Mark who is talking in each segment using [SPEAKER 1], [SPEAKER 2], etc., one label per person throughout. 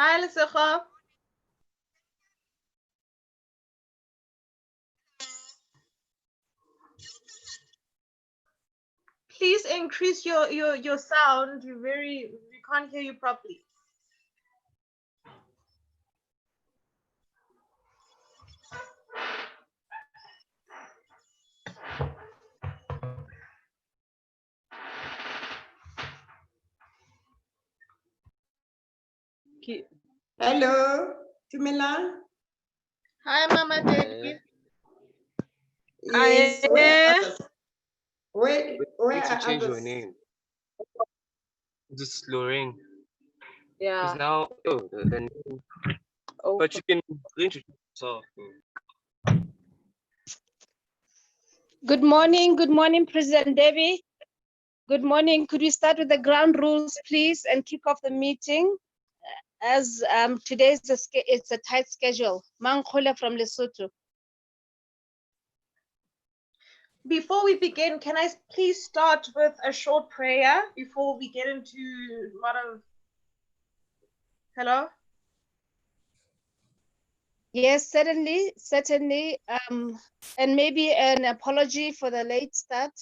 [SPEAKER 1] Hi, Lesego. Please increase your sound. We can't hear you properly.
[SPEAKER 2] Hello, Tumela.
[SPEAKER 1] Hi, Mama Debbie.
[SPEAKER 2] Yes, where
[SPEAKER 3] Need to
[SPEAKER 2] are
[SPEAKER 3] change your
[SPEAKER 2] others?
[SPEAKER 3] name. Just slurring.
[SPEAKER 4] Yeah.
[SPEAKER 3] Because now, the name.
[SPEAKER 4] Oh.
[SPEAKER 3] But you can introduce yourself.
[SPEAKER 4] Good morning, President Debbie. Good morning. Could we start with the ground rules, please, and kick off the meeting? As today it's a tight schedule. Mankhole from Lesotho.
[SPEAKER 1] Before we begin, can I please start with a short prayer before we get into a lot of... Hello?
[SPEAKER 4] Yes, certainly. And maybe an apology for the late start.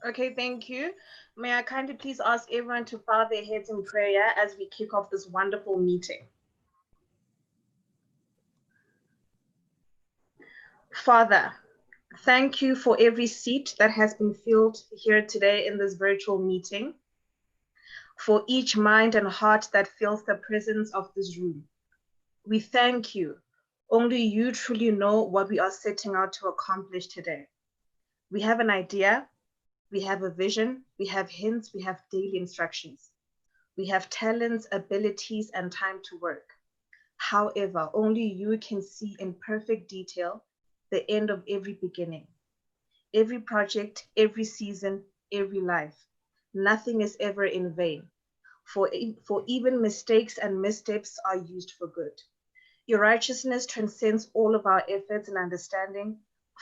[SPEAKER 1] Okay, thank you. May I kindly please ask everyone to bow their heads in prayer as we kick off this wonderful meeting. Father, thank you for every seat that has been filled here today in this virtual meeting, for each mind and heart that feels the presence of this room. We thank you. Only you truly know what we are setting out to accomplish today. We have an idea, we have a vision, we have hints, we have daily instructions. We have talents, abilities, and time to work. However, only you can see in perfect detail the end of every beginning, every project, every season, every life. Nothing is ever in vain, for even mistakes and missteps are used for good. Your righteousness transcends all of our efforts and understanding.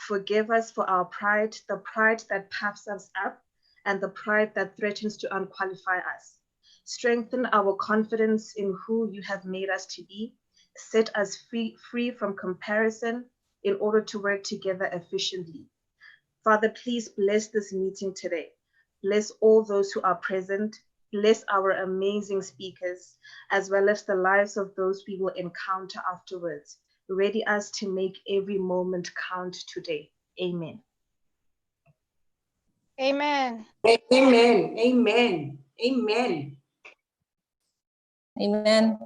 [SPEAKER 1] Forgive us for our pride, the pride that puffs us up, and the pride that threatens to unqualify us. Strengthen our confidence in who you have made us to be. Set us free from comparison in order to work together efficiently. Father, please bless this meeting today. Bless all those who are present. Bless our amazing speakers, as well as the lives of those we will encounter afterwards. Ready us to make every moment count today. Amen.
[SPEAKER 4] Amen.
[SPEAKER 2] Amen. Amen. Amen.
[SPEAKER 5] Amen.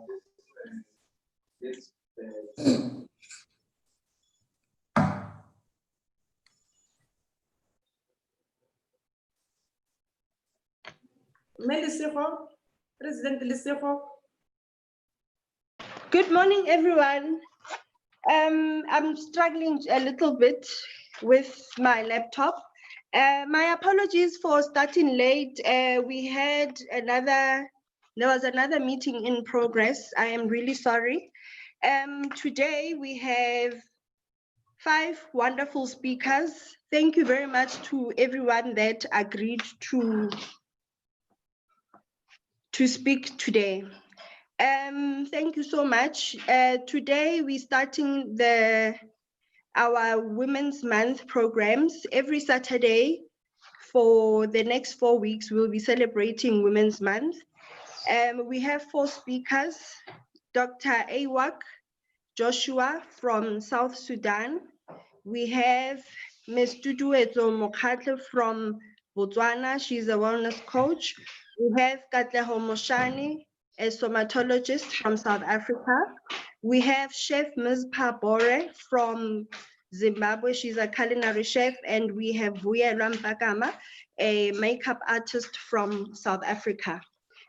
[SPEAKER 2] President Lesego.
[SPEAKER 6] Good morning, everyone. I'm struggling a little bit with my laptop. My apologies for starting late. There was another meeting in progress. I am really sorry. Today we have 5 wonderful speakers. Thank you very much to everyone that agreed to speak today. Thank you so much. Today we're starting our Women's Month programs. Every Saturday for the next 4 weeks, we'll be celebrating Women's Month. We have 4 speakers: Dr. Aywak Joshua from South Sudan. We have Ms. Tuduetso Mokgatlhe from Botswana. She's a wellness coach. We have Katleho Moshane, a somatologist from South Africa. We have Chef Mizpah from Zimbabwe. She's a culinary chef. And we have Vuyelwa Mpakama, a makeup artist from South Africa.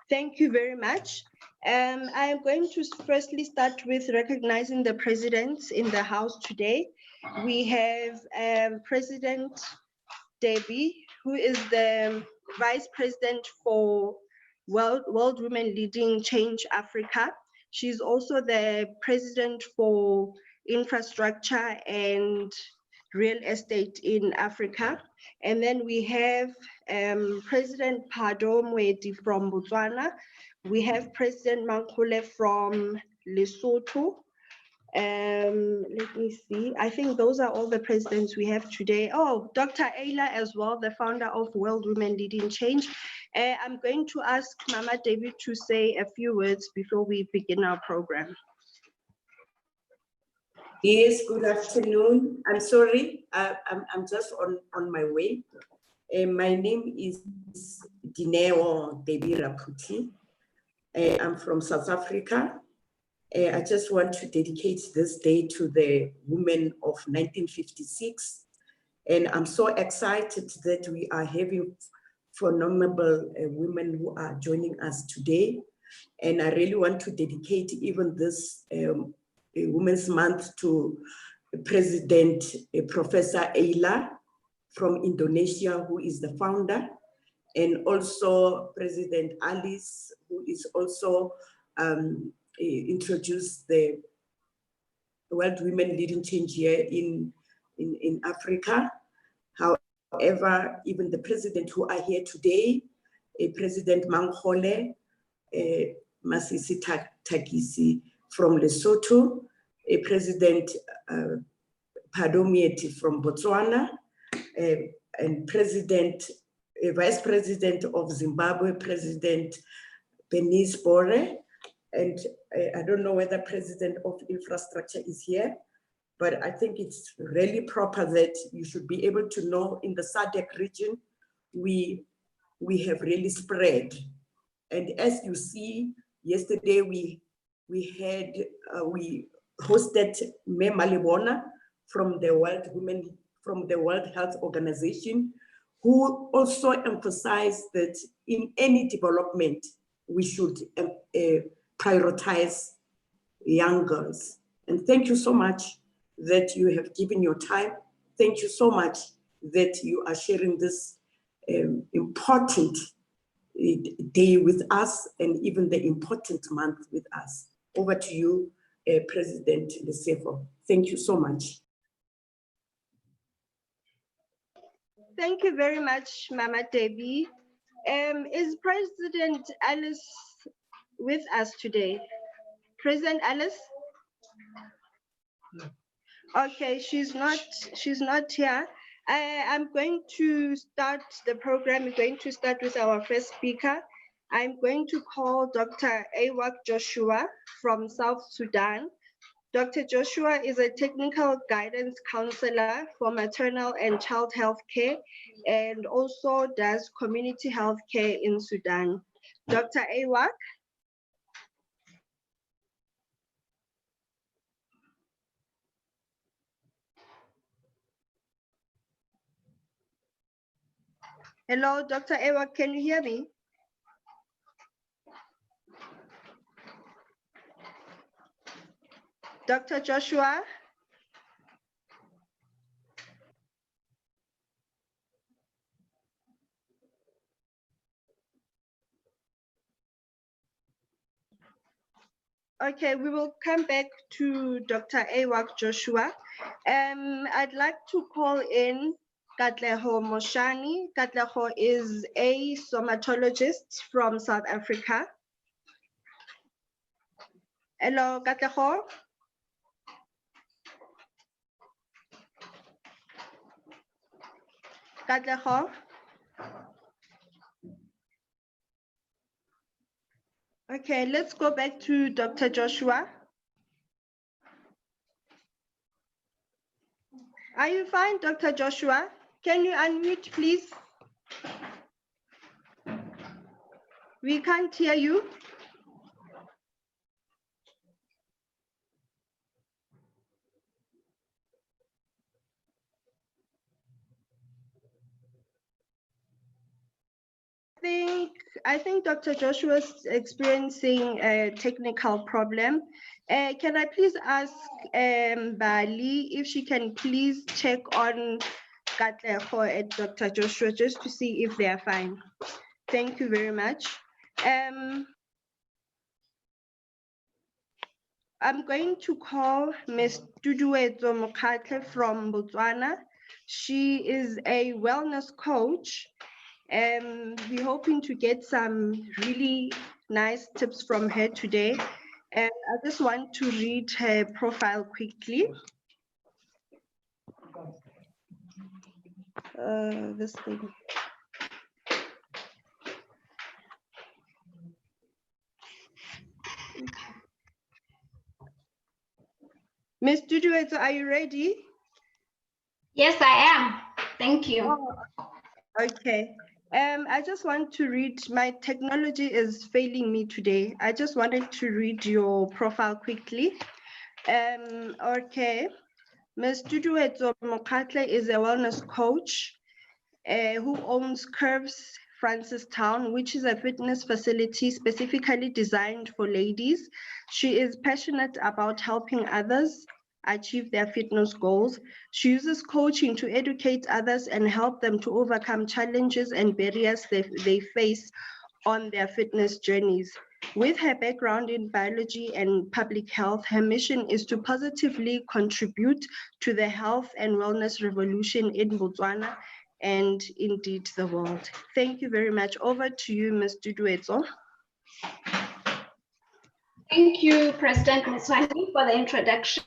[SPEAKER 6] Thank you very much. I am going to firstly start with recognizing the presidents in the house today. We have President Debbie, who is the Vice President for World Women Leading Change Africa. She's also the President for Infrastructure and real estate in Africa. And then we have President Phado Moeti from Botswana. We have President Mokgatlhe from Lesotho. Let me see. I think those are all the presidents we have today. Oh, Dr. Ayla as well, the founder of World Women Leading Change. I'm going to ask Mama David to say a few words before we begin our program.
[SPEAKER 2] Yes, good afternoon. I'm sorry, I'm just on my way. My name is Dineo Debira Puti. I'm from South Africa. I just want to dedicate this day to the women of 1956. And I'm so excited that we are having phenomenal women who are joining us today. And I really want to dedicate even this Women's Month to President Professor Ayla from Indonesia, who is the founder, and also President Alice, who is also introduced the World Women Leading Change here in Africa. However, even the president who are here today, President Mokgatlhe, Masisi Takisi from Lesotho, President Phado Moeti from Botswana, and Vice President of Zimbabwe, President Mizpah, and I don't know whether President of Infrastructure is here, but I think it's really proper that you should be able to know in the SADC region, we have really spread. And as you see, yesterday we hosted Me Malibona from the World Health Organization, who also emphasized that in any development, we should prioritize young girls. And thank you so much that you have given your time. Thank you so much that you are sharing this important day with us and even the important month with us. Over to you, President Lesego. Thank you so much.
[SPEAKER 6] Thank you very much, Mama Debbie. Is President Alice with us today? President Alice? Okay, she's not here. I'm going to start the program. We're going to start with our first speaker. I'm going to call Dr. Aywak Joshua from South Sudan. Dr. Joshua is a technical guidance counselor for maternal and child health care and also does community health care in Sudan. Dr. Aywak. Hello, Dr. Aywak, can you hear me? Dr. Joshua? Okay, we will come back to Dr. Aywak Joshua. I'd like to call in Katleho Moshane. Katleho is a somatologist from South Africa. Hello, Katleho. Katleho. Okay, let's go back to Dr. Joshua. Are you fine, Dr. Joshua? Can you unmute, please? We can't hear you. I think Dr. Joshua is experiencing a technical problem. Can I please ask Bali if she can please check on Katleho and Dr. Joshua just to see if they are fine. Thank you very much. I'm going to call Ms. Tuduetso Mokgatlhe from Botswana. She is a wellness coach, and we're hoping to get some really nice tips from her today. And I just want to read her profile quickly. This thing. Ms. Tuduetso, are you ready?
[SPEAKER 5] Yes, I am. Thank you.
[SPEAKER 6] Oh, okay. I just want to read, my technology is failing me today. I just wanted to read your profile quickly. Okay. Ms. Tuduetso Mokgatlhe is a wellness coach who owns Curves Francistown, which is a fitness facility specifically designed for ladies. She is passionate about helping others achieve their fitness goals. She uses coaching to educate others and help them to overcome challenges and barriers they face on their fitness journeys. With her background in biology and public health, her mission is to positively contribute to the health and wellness revolution in Botswana and indeed the world. Thank you very much. Over to you, Ms. Tuduetso.
[SPEAKER 5] Thank you, President Motshwane, for the introduction.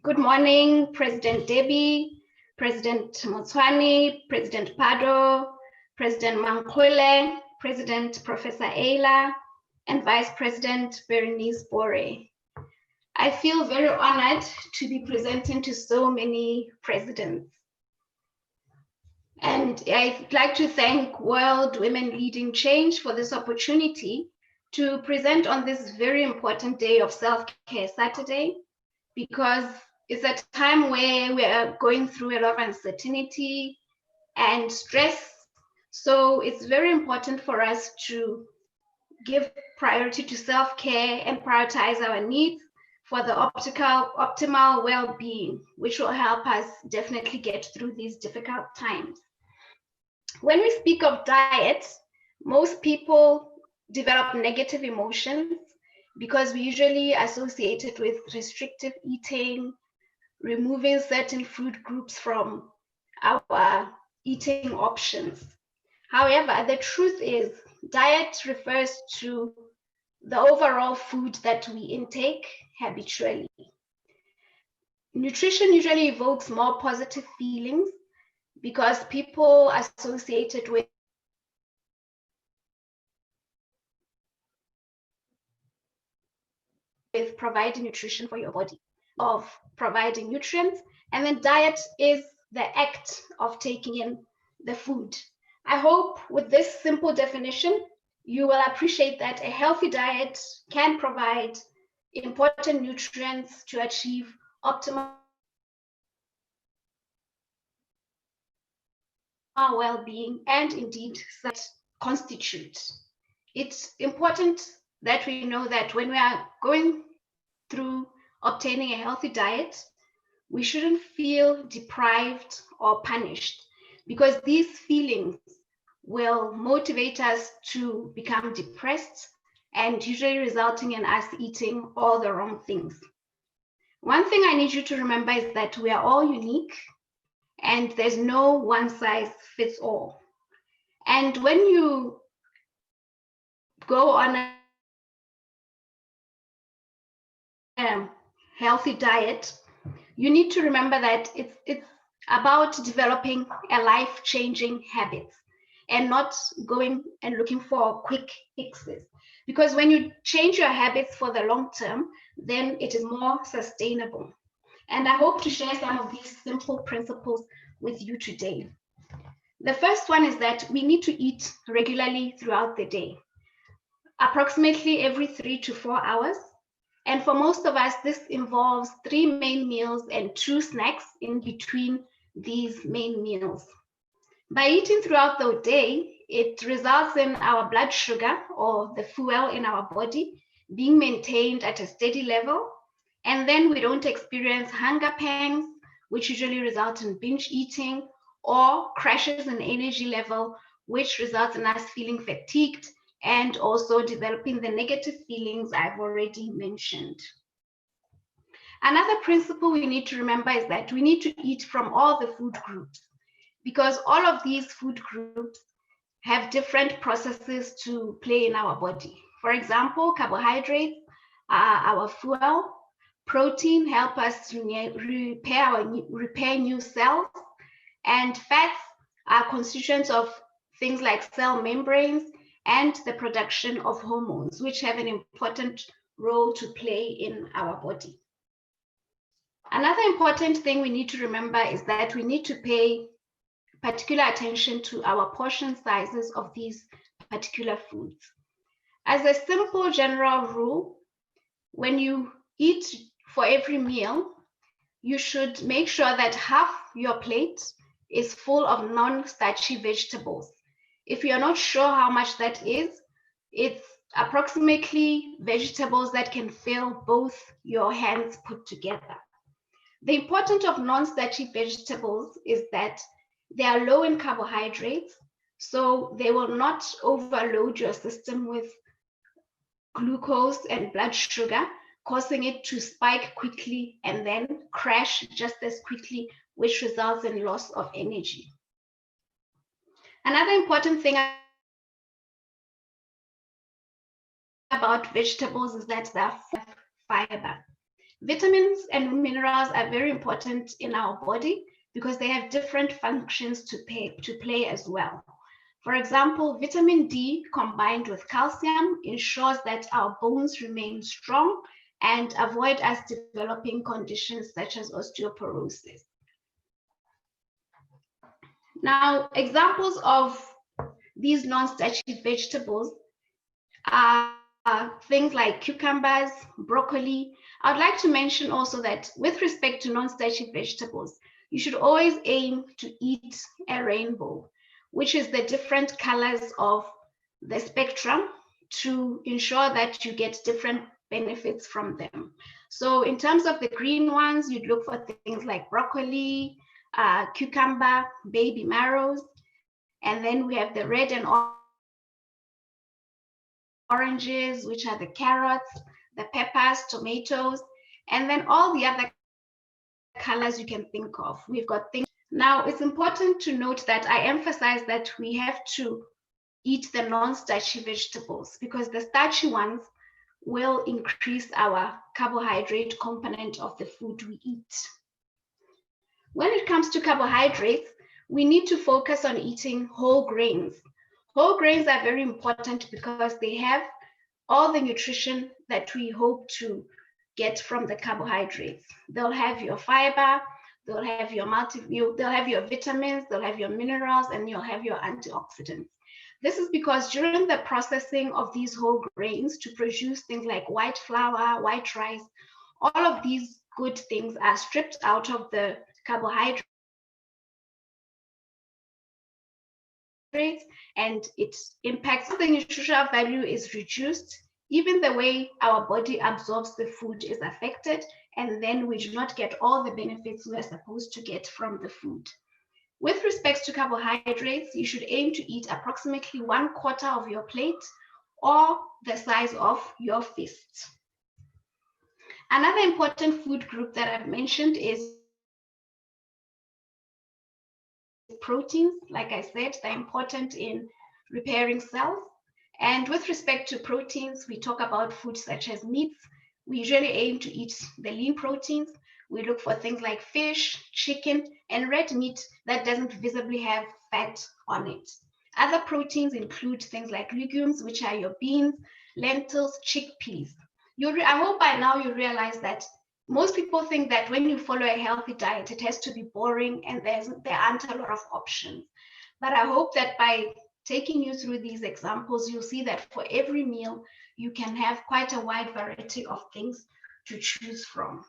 [SPEAKER 5] Good morning, President Debbie, President Motshwane, President Pado, President Mankwele, President Professor Ayla, and Vice President Berenice Bore. I feel very honored to be presenting to so many presidents. And I'd like to thank World Women Leading Change for this opportunity to present on this very important day of Self-Care Saturday, because it's a time where we are going through a lot of uncertainty and stress. So it's very important for us to give priority to self-care and prioritize our needs for the optimal well-being, which will help us definitely get through these difficult times. When we speak of diet, most people develop negative emotions because we usually associate it with restrictive eating, removing certain food groups from our eating options. However, the truth is, diet refers to the overall food that we intake habitually. Nutrition usually evokes more positive feelings because people associate it with providing nutrition for your body, of providing nutrients, and then diet is the act of taking in the food. I hope with this simple definition, you will appreciate that a healthy diet can provide important nutrients to achieve optimal well-being and indeed that constitute. It's important that we know that when we are going through obtaining a healthy diet, we shouldn't feel deprived or punished, because these feelings will motivate us to become depressed and usually resulting in us eating all the wrong things. One thing I need you to remember is that we are all unique and there's no one size fits all. And when you go on a healthy diet, you need to remember that it's about developing a life-changing habit and not going and looking for quick fixes. Because when you change your habits for the long term, then it is more sustainable. And I hope to share some of these simple principles with you today. The first one is that we need to eat regularly throughout the day, approximately every 3 to 4 hours. And for most of us, this involves 3 main meals and 2 snacks in between these main meals. By eating throughout the day, it results in our blood sugar, or the fuel in our body, being maintained at a steady level. And then we don't experience hunger pangs, which usually result in binge eating, or crashes in energy level, which results in us feeling fatigued and also developing the negative feelings I've already mentioned. Another principle we need to remember is that we need to eat from all the food groups, because all of these food groups have different processes to play in our body. For example, carbohydrates are our fuel, protein help us repair new cells, and fats are constituents of things like cell membranes and the production of hormones, which have an important role to play in our body. Another important thing we need to remember is that we need to pay particular attention to our portion sizes of these particular foods. As a simple general rule, when you eat for every meal, you should make sure that half your plate is full of non-starchy vegetables. If you're not sure how much that is, it's approximately vegetables that can fill both your hands put together. The importance of non-starchy vegetables is that they are low in carbohydrates, so they will not overload your system with glucose and blood sugar, causing it to spike quickly and then crash just as quickly, which results in loss of energy. Another important thing about vegetables is that they are full of fiber. Vitamins and minerals are very important in our body because they have different functions to play as well. For example, vitamin D combined with calcium ensures that our bones remain strong and avoid us developing conditions such as osteoporosis. Now, examples of these non-starchy vegetables are things like cucumbers, broccoli. I'd like to mention also that with respect to non-starchy vegetables, you should always aim to eat a rainbow, which is the different colors of the spectrum, to ensure that you get different benefits from them. So in terms of the green ones, you'd look for things like broccoli, cucumber, baby marrows, and then we have the red and oranges, which are the carrots, the peppers, tomatoes, and then all the other colors you can think of. We've got things. Now, it's important to note that I emphasize that we have to eat the non-starchy vegetables because the starchy ones will increase our carbohydrate component of the food we eat. When it comes to carbohydrates, we need to focus on eating whole grains. Whole grains are very important because they have all the nutrition that we hope to get from the carbohydrates. They'll have your fiber, they'll have your they'll have your vitamins, they'll have your minerals, and you'll have your antioxidants. This is because during the processing of these whole grains to produce things like white flour, white rice, all of these good things are stripped out of the carbohydrates, and it impacts the nutritional value is reduced. Even the way our body absorbs the food is affected, and then we do not get all the benefits we are supposed to get from the food. With respect to carbohydrates, you should aim to eat approximately 1/4 of your plate or the size of your fist. Another important food group that I've mentioned is proteins. Like I said, they're important in repairing cells. And with respect to proteins, we talk about foods such as meats. We usually aim to eat the lean proteins. We look for things like fish, chicken, and red meat that doesn't visibly have fat on it. Other proteins include things like legumes, which are your beans, lentils, chickpeas. I hope by now you realize that most people think that when you follow a healthy diet, it has to be boring and there aren't a lot of options. But I hope that by taking you through these examples, you'll see that for every meal, you can have quite a wide variety of things to choose from.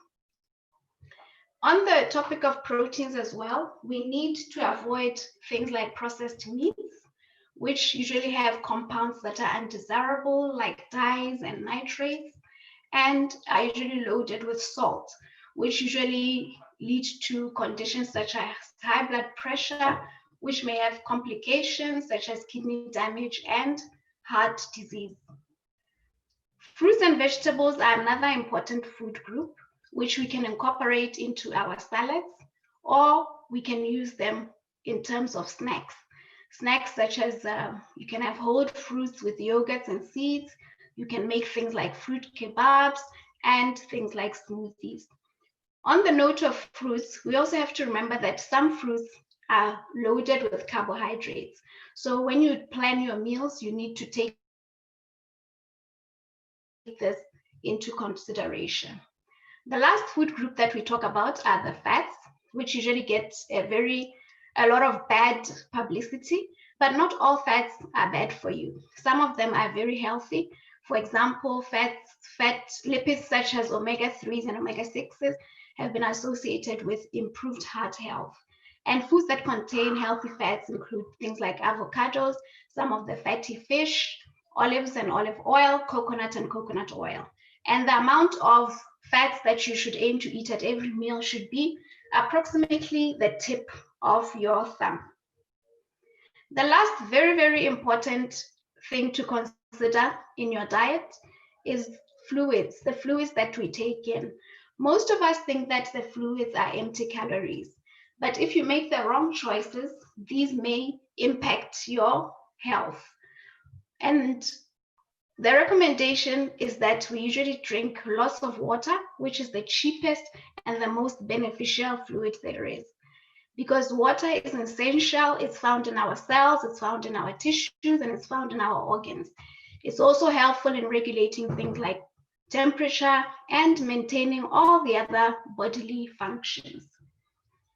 [SPEAKER 5] On the topic of proteins as well, we need to avoid things like processed meats, which usually have compounds that are undesirable, like dyes and nitrates, and are usually loaded with salt, which usually lead to conditions such as high blood pressure, which may have complications such as kidney damage and heart disease. Fruits and vegetables are another important food group, which we can incorporate into our salads, or we can use them in terms of snacks. Snacks such as you can have whole fruits with yogurts and seeds. You can make things like fruit kebabs and things like smoothies. On the note of fruits, we also have to remember that some fruits are loaded with carbohydrates. So when you plan your meals, you need to take this into consideration. The last food group that we talk about are the fats, which usually get a lot of bad publicity, but not all fats are bad for you. Some of them are very healthy. For example, fat lipids such as omega-3s and omega-6s have been associated with improved heart health. And foods that contain healthy fats include things like avocados, some of the fatty fish, olives and olive oil, coconut and coconut oil. And the amount of fats that you should aim to eat at every meal should be approximately the tip of your thumb. The last very, very important thing to consider in your diet is fluids, the fluids that we take in. Most of us think that the fluids are empty calories, but if you make the wrong choices, these may impact your health. And the recommendation is that we usually drink lots of water, which is the cheapest and the most beneficial fluid there is. Because water is essential, it's found in our cells, it's found in our tissues, and it's found in our organs. It's also helpful in regulating things like temperature and maintaining all the other bodily functions.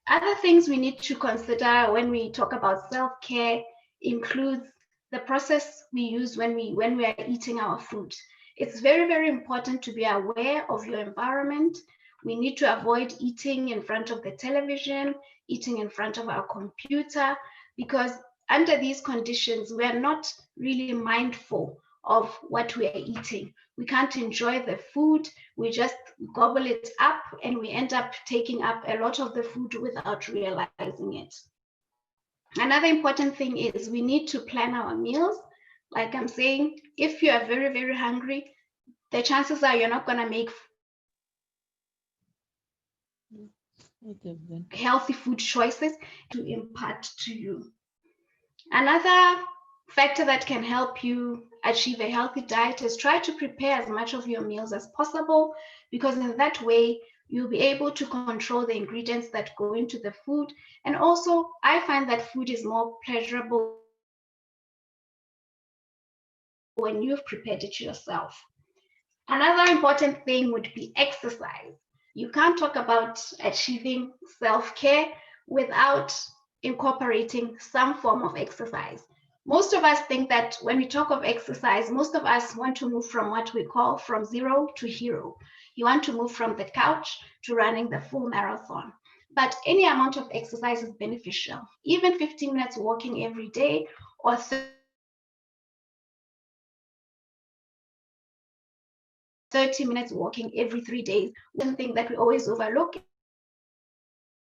[SPEAKER 5] Other things we need to consider when we talk about self-care includes the process we use when we are eating our food. It's very, very important to be aware of your environment. We need to avoid eating in front of the television, eating in front of our computer, because under these conditions, we are not really mindful of what we are eating. We can't enjoy the food. We just gobble it up and we end up taking up a lot of the food without realizing it. Another important thing is we need to plan our meals. Like I'm saying, if you are very, very hungry, the chances are you're not going to make healthy food choices to impart to you. Another factor that can help you achieve a healthy diet is try to prepare as much of your meals as possible, because in that way you'll be able to control the ingredients that go into the food. And also, I find that food is more pleasurable when you've prepared it yourself. Another important thing would be exercise. You can't talk about achieving self-care without incorporating some form of exercise. Most of us think that when we talk of exercise, most of us want to move from what we call from zero to hero. You want to move from the couch to running the full marathon. But any amount of exercise is beneficial. Even 15 minutes walking every day or 30 minutes walking every 3 days. One thing that we always overlook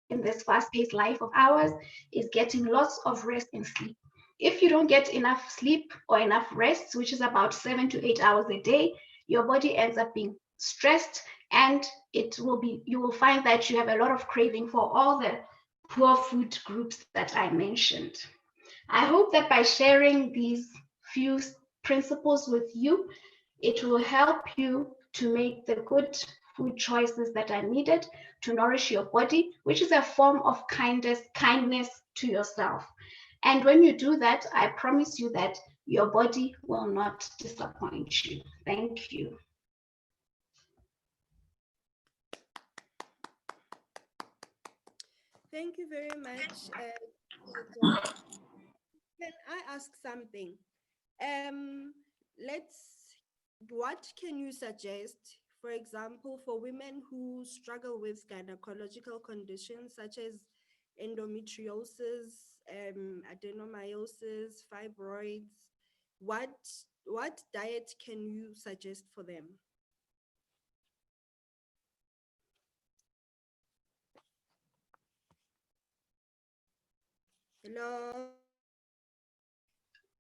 [SPEAKER 5] in this fast-paced life of ours is getting lots of rest and sleep. If you don't get enough sleep or enough rest, which is about 7 to 8 hours a day, your body ends up being stressed, and you will find that you have a lot of craving for all the poor food groups that I mentioned. I hope that by sharing these few principles with you, it will help you to make the good food choices that are needed to nourish your body, which is a form of kindness to yourself. And when you do that, I promise you that your body will not disappoint you. Thank you.
[SPEAKER 6] Thank you very much. Can I ask something? What can you suggest, for example, for women who struggle with gynecological conditions such as endometriosis, adenomyosis, fibroids? What diet can you suggest for them? Hello?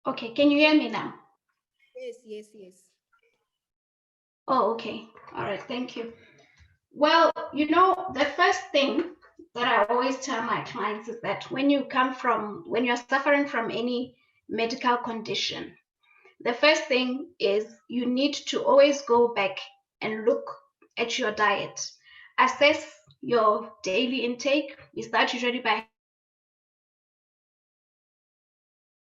[SPEAKER 5] Okay, can you hear me now?
[SPEAKER 6] Yes.
[SPEAKER 5] Oh, okay. All right, thank you. Well, the first thing that I always tell my clients is that when you're suffering from any medical condition, the first thing is you need to always go back and look at your diet. Assess your daily intake. We start usually by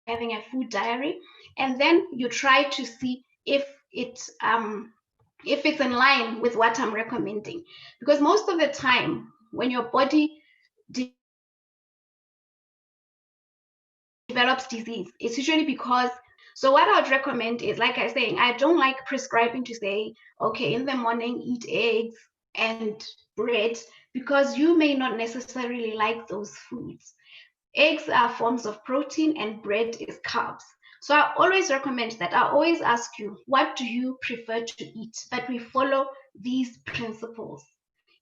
[SPEAKER 5] having a food diary, and then you try to see if it's in line with what I'm recommending. Because most of the time, when your body develops disease, it's usually because. So what I would recommend is, like I was saying, I don't like prescribing to say, okay, in the morning eat eggs and bread, because you may not necessarily like those foods. Eggs are forms of protein and bread is carbs. So I always recommend that. I always ask you, what do you prefer to eat? But we follow these principles,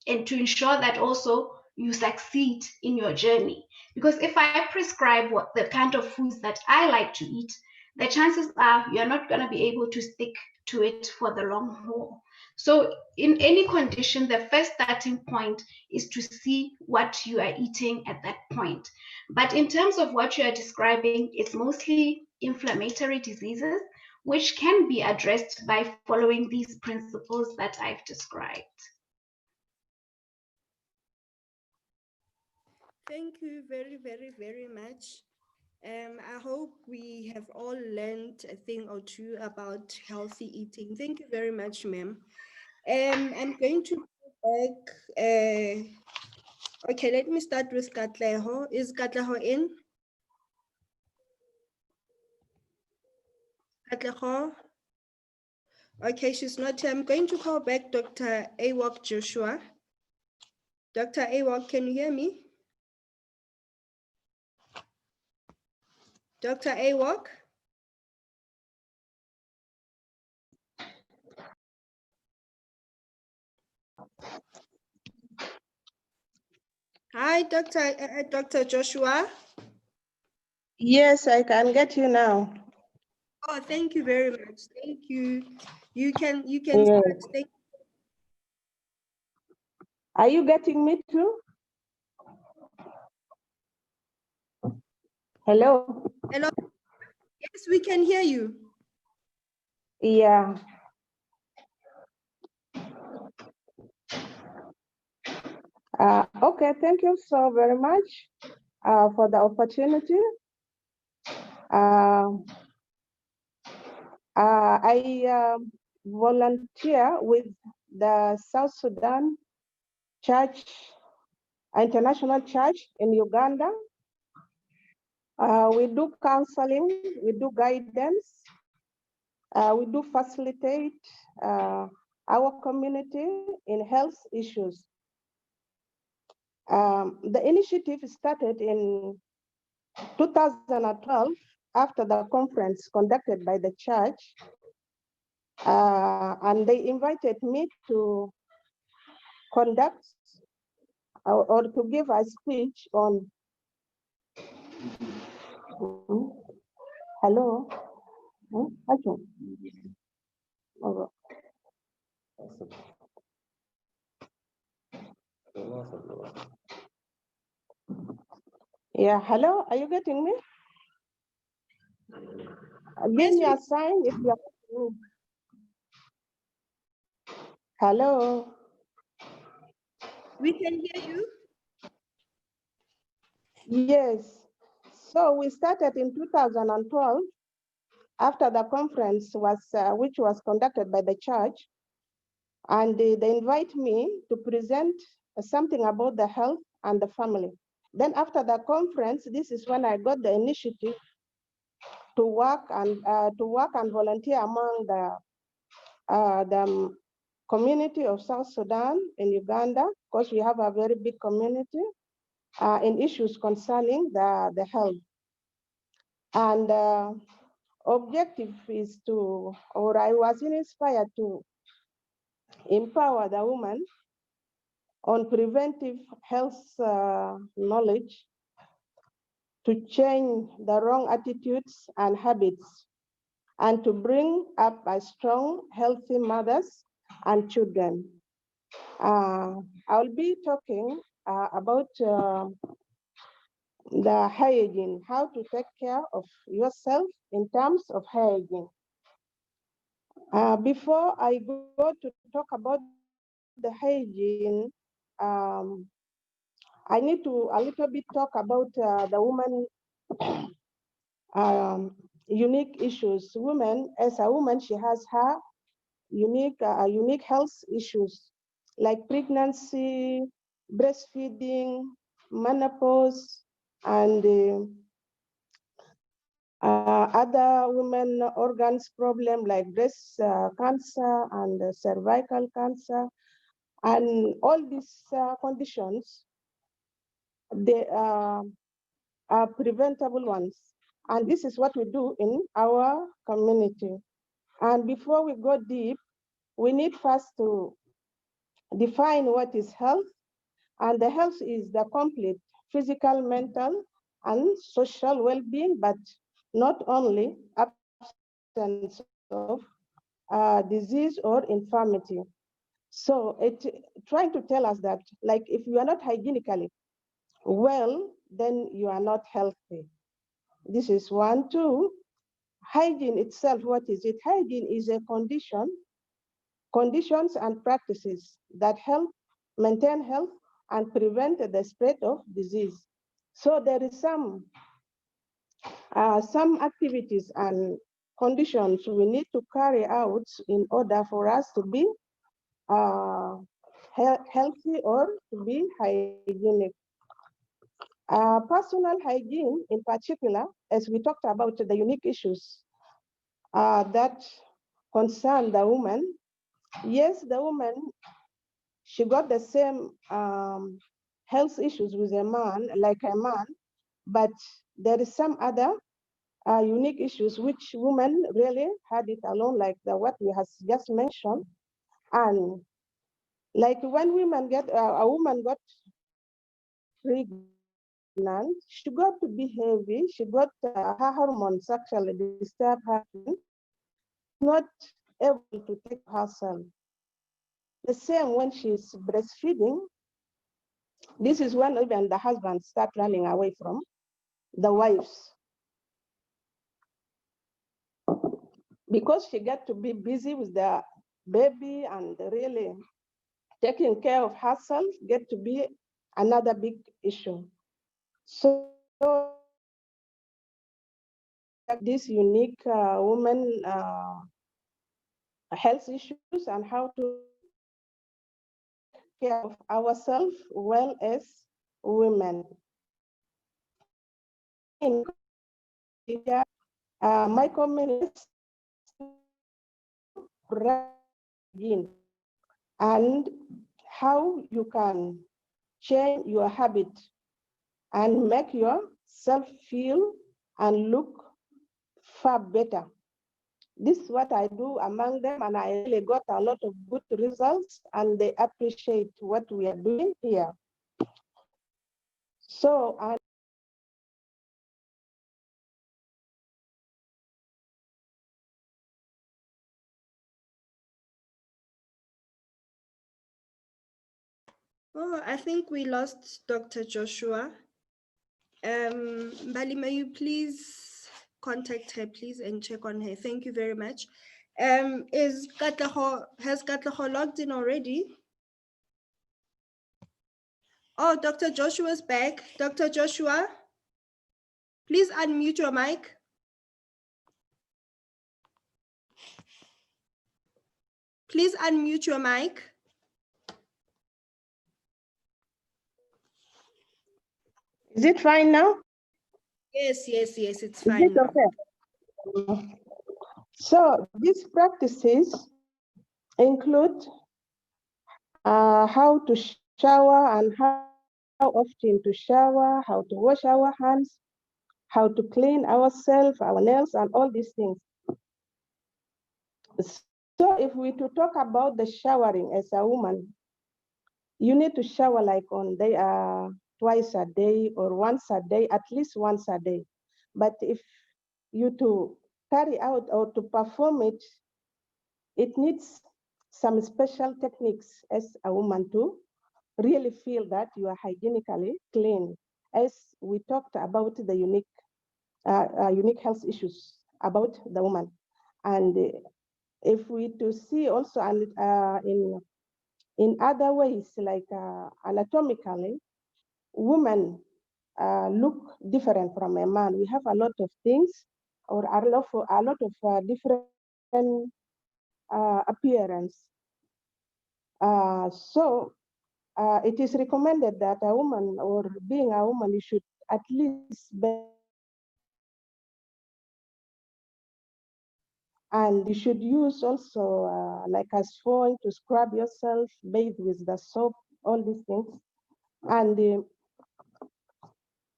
[SPEAKER 5] and to ensure that also you succeed in your journey. Because if I prescribe what the kind of foods that I like to eat, the chances are you're not going to be able to stick to it for the long haul. So in any condition, the first starting point is to see what you are eating at that point. But in terms of what you are describing, it's mostly inflammatory diseases, which can be addressed by following these principles that I've described.
[SPEAKER 6] Thank you very much. I hope we have all learned a thing or two about healthy eating. Thank you very much, ma'am. I'm going to go back. Okay, let me start with Katleho. Is Katleho in? Katleho? Okay, she's not here. I'm going to call back Dr. Aywak Joshua. Dr. Aywak, can you hear me? Dr. Aywak? Hi, Dr. Joshua.
[SPEAKER 7] Yes, I can get you now.
[SPEAKER 6] Oh, thank you very much. Thank you. You can
[SPEAKER 7] Yes.
[SPEAKER 6] start.
[SPEAKER 7] Are you getting me too? Hello?
[SPEAKER 6] Hello. Yes, we can hear you.
[SPEAKER 7] Yeah. Okay, thank you so very much for the opportunity. I volunteer with the South Sudan Church, International Church in Uganda. We do counseling, we do guidance, we do facilitate our community in health issues. The initiative started in 2012 after the conference conducted by the church, and they invited me to conduct or to give a speech on. Hello? Yeah, hello, are you getting me? Give me a sign if you're getting me. Hello?
[SPEAKER 6] We can hear you.
[SPEAKER 7] Yes. So we started in 2012 after the conference which was conducted by the church, and they invite me to present something about the health and the family. Then after the conference, this is when I got the initiative to work and volunteer among the community of South Sudan in Uganda, because we have a very big community in issues concerning the health. And objective is to, or I was inspired to empower the woman on preventive health knowledge to change the wrong attitudes and habits and to bring up a strong, healthy mothers and children. I'll be talking about the hygiene, how to take care of yourself in terms of hygiene. Before I go to talk about the hygiene, I need to a little bit talk about the woman unique issues. Women, as a woman, she has her unique health issues like pregnancy, breastfeeding, menopause, and other women organs problem like breast cancer and cervical cancer, and all these conditions, they are preventable ones. And this is what we do in our community. And before we go deep, we need first to define what is health. And the health is the complete physical, mental, and social well-being, but not only absence of disease or infirmity. So it trying to tell us that, like, if you are not hygienically well, then you are not healthy. This is one. Two, hygiene itself, what is it? Hygiene is a conditions and practices that help maintain health and prevent the spread of disease. So there is some activities and conditions we need to carry out in order for us to be healthy or to be hygienic. Personal hygiene in particular, as we talked about the unique issues that concern the woman. Yes, the woman, she got the same health issues with a man, like a man, but there is some other unique issues which women really had it alone, like what we have just mentioned. And like when women get, a woman got pregnant, she got to be heavy, she got her hormones actually disturb her, not able to take herself. The same when she's breastfeeding, this is when even the husbands start running away from the wives, because she got to be busy with the baby and really taking care of herself get to be another big issue. So this unique woman health issues and how to take care of ourselves well as women. In my community and how you can change your habit and make yourself feel and look far better. This is what I do among them, and I really got a lot of good results, and they appreciate what we are doing here. So
[SPEAKER 6] Oh, I think we lost Dr. Joshua. Mbali, may you please contact her, please, and check on her. Thank you very much. Has Katleho logged in already? Oh, Dr. Joshua's back. Dr. Joshua, please unmute your mic. Please unmute your mic.
[SPEAKER 7] is it fine now?
[SPEAKER 6] Yes, it's
[SPEAKER 7] Is
[SPEAKER 6] fine
[SPEAKER 7] it
[SPEAKER 6] now.
[SPEAKER 7] okay? So these practices include how to shower and how often to shower, how to wash our hands, how to clean ourselves, our nails, and all these things. So if we to talk about the showering as a woman, you need to shower like on twice a day or once a day, at least once a day. But if you to carry out or to perform it, it needs some special techniques as a woman to really feel that you are hygienically clean. As we talked about the unique health issues about the woman. And if we to see also in other ways, like anatomically, women look different from a man. We have a lot of things or a lot of different appearance. So it is recommended that a woman, or being a woman, you should at least and you should use also like a sponge to scrub yourself, bathe with the soap, all these things. And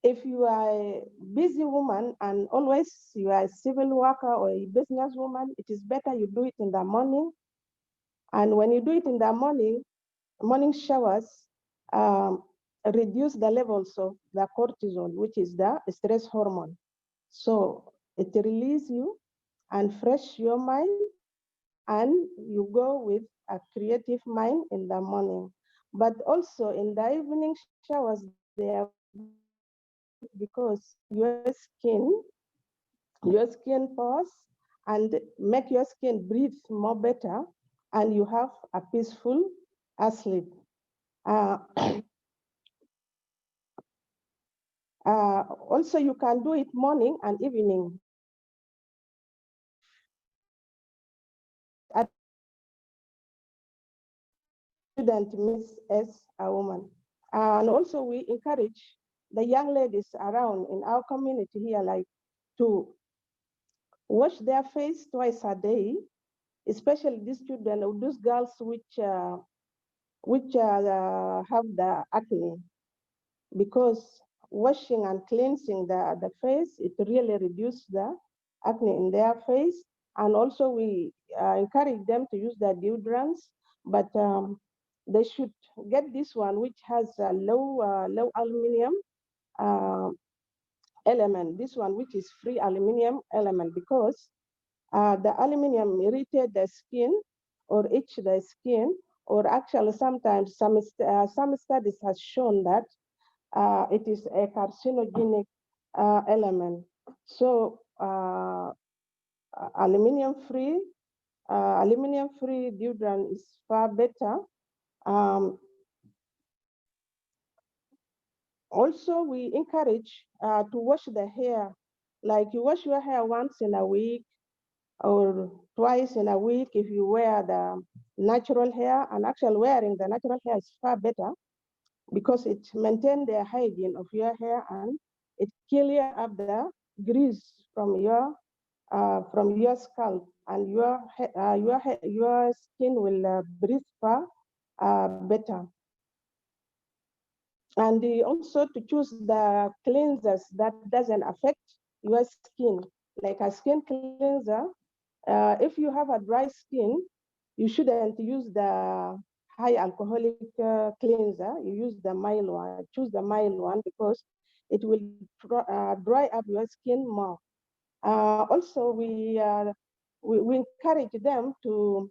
[SPEAKER 7] if you are a busy woman and always you are a civil worker or a business woman, it is better you do it in the morning. And when you do it in the morning showers reduce the levels of the cortisol, which is the stress hormone. So it releases you and fresh your mind, and you go with a creative mind in the morning. But also in the evening showers, they are because your skin pores and make your skin breathe more better, and you have a peaceful sleep. Also, you can do it morning and evening. I shouldn't miss as a woman. And also, we encourage the young ladies around in our community here, like to wash their face twice a day, especially these children or those girls which have the acne, because washing and cleansing the face, it really reduces the acne in their face. And also we encourage them to use the deodorants, but they should get this one, which has a low aluminum element, this one, which is free aluminum element, because the aluminum irritate the skin or itch the skin, or actually sometimes some studies has shown that it is a carcinogenic element. So aluminum-free deodorant is far better. Also, we encourage to wash the hair. Like you wash your hair once in a week or twice in a week if you wear the natural hair. And actually wearing the natural hair is far better because it maintains the hygiene of your hair and it clears up the grease from your scalp, and your skin will breathe far better. And also to choose the cleansers that doesn't affect your skin, like a skin cleanser. If you have a dry skin, you shouldn't use the high alcoholic cleanser. You use the mild one. Choose the mild one because it will dry up your skin more. Also, we encourage them to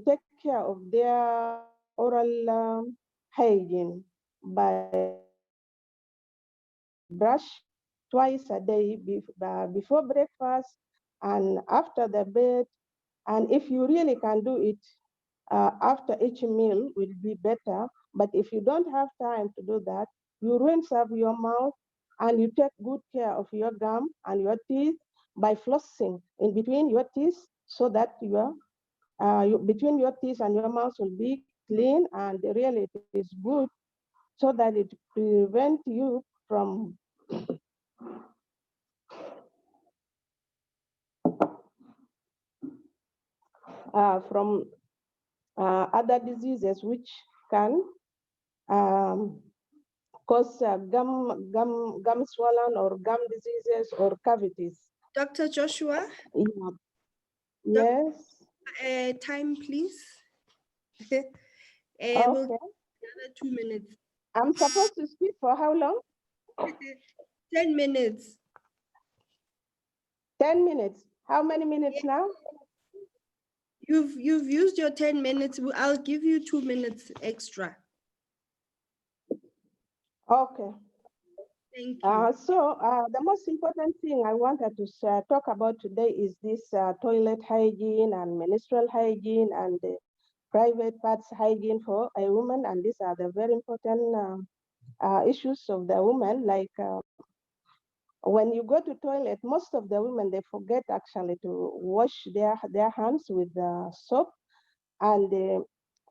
[SPEAKER 7] take care of their oral hygiene by brush twice a day before breakfast and after the bed. And if you really can do it after each meal will be better. But if you don't have time to do that, you rinse up your mouth and you take good care of your gum and your teeth by flossing in between your teeth, so that between your teeth and your mouth will be clean, and really it is good, so that it prevents you from other diseases which can cause gum swollen or gum diseases or cavities.
[SPEAKER 6] Dr. Joshua?
[SPEAKER 7] Yeah. Yes.
[SPEAKER 6] Time, please.
[SPEAKER 7] Okay.
[SPEAKER 6] We'll give another 2 minutes.
[SPEAKER 7] I'm supposed to speak for how long?
[SPEAKER 6] 10 minutes.
[SPEAKER 7] 10 minutes. How many minutes now?
[SPEAKER 6] You've used your 10 minutes. I'll give you 2 minutes extra.
[SPEAKER 7] Okay.
[SPEAKER 6] Thank you.
[SPEAKER 7] The most important thing I wanted to talk about today is this toilet hygiene and menstrual hygiene and the private parts hygiene for a woman. And these are the very important issues of the woman. Like when you go to toilet, most of the women, they forget actually to wash their hands with soap. And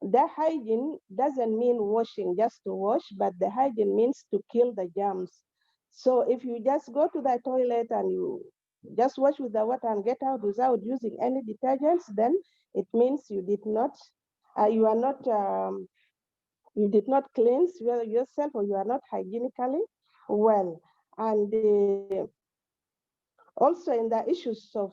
[SPEAKER 7] the hygiene doesn't mean washing just to wash, but the hygiene means to kill the germs. So if you just go to the toilet and you just wash with the water and get out without using any detergents, then it means you did not, you did not cleanse yourself, or you are not hygienically well. And also in the issues of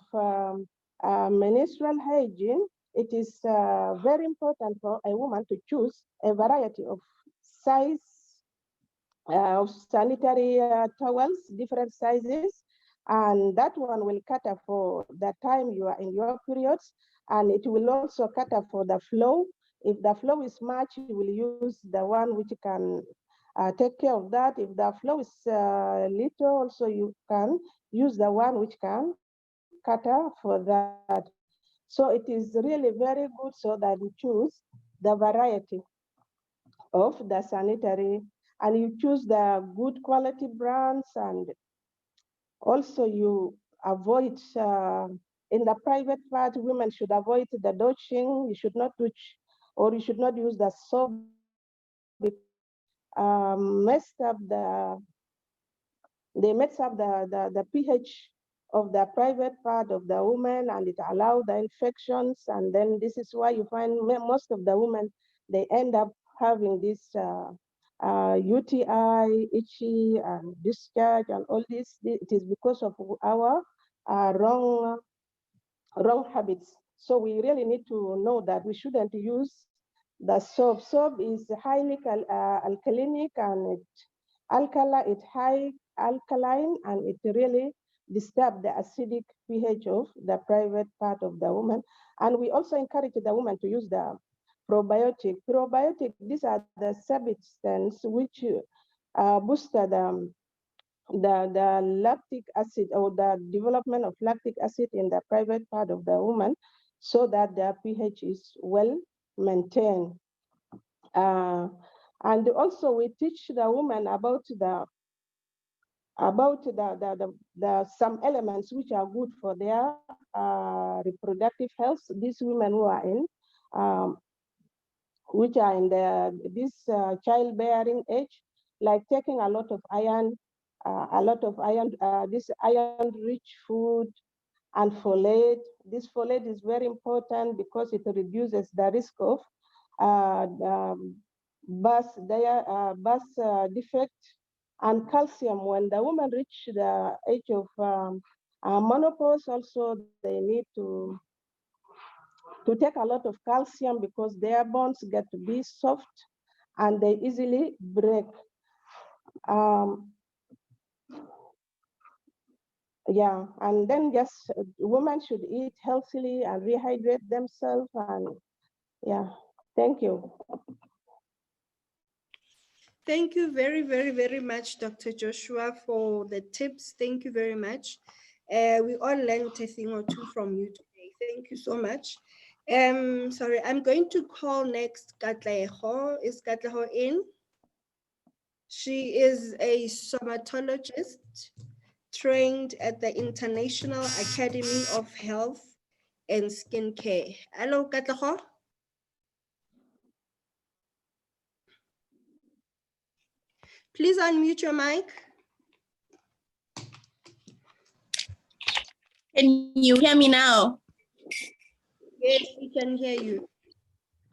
[SPEAKER 7] menstrual hygiene, it is very important for a woman to choose a variety of size of sanitary towels, different sizes, and that one will cater for the time you are in your periods, and it will also cater for the flow. If the flow is much, you will use the one which can take care of that. If the flow is little, also you can use the one which can cater for that. So it is really very good so that you choose the variety of the sanitary, and you choose the good quality brands, and also you avoid in the private part, women should avoid the douching. You should not touch, or you should not use the soap messed up the pH of the private part of the woman, and it allows the infections. And then this is why you find most of the women, they end up having this UTI, itchy, and discharge, and all this. It is because of our wrong habits. So we really need to know that we shouldn't use the soap. Soap is highly alkalinic, and it's high alkaline, and it really disturbs the acidic pH of the private part of the woman. And we also encourage the woman to use the probiotic. Probiotic, these are the substances which boost the lactic acid, or the development of lactic acid in the private part of the woman, so that the pH is well maintained. And also we teach the woman about some elements which are good for their reproductive health. These women who are in which are in this childbearing age, like taking a lot of iron, this iron-rich food, and folate. This folate is very important because it reduces the risk of birth defect. And calcium, when the woman reach the age of menopause, also they need to take a lot of calcium, because their bones get to be soft and they easily break. Yeah, and then just women should eat healthily and rehydrate themselves. And yeah, thank you.
[SPEAKER 6] Thank you very, very, very much, Dr. Joshua, for the tips. Thank you very much. We all learned a thing or two from you today. Thank you so much. Sorry, I'm going to call next Katleho. Is Katleho in? She is a somatologist trained at the International Academy of Health and Skincare. Hello, Katleho. Please unmute your mic.
[SPEAKER 8] Can you hear me now?
[SPEAKER 6] Yes, we can hear you.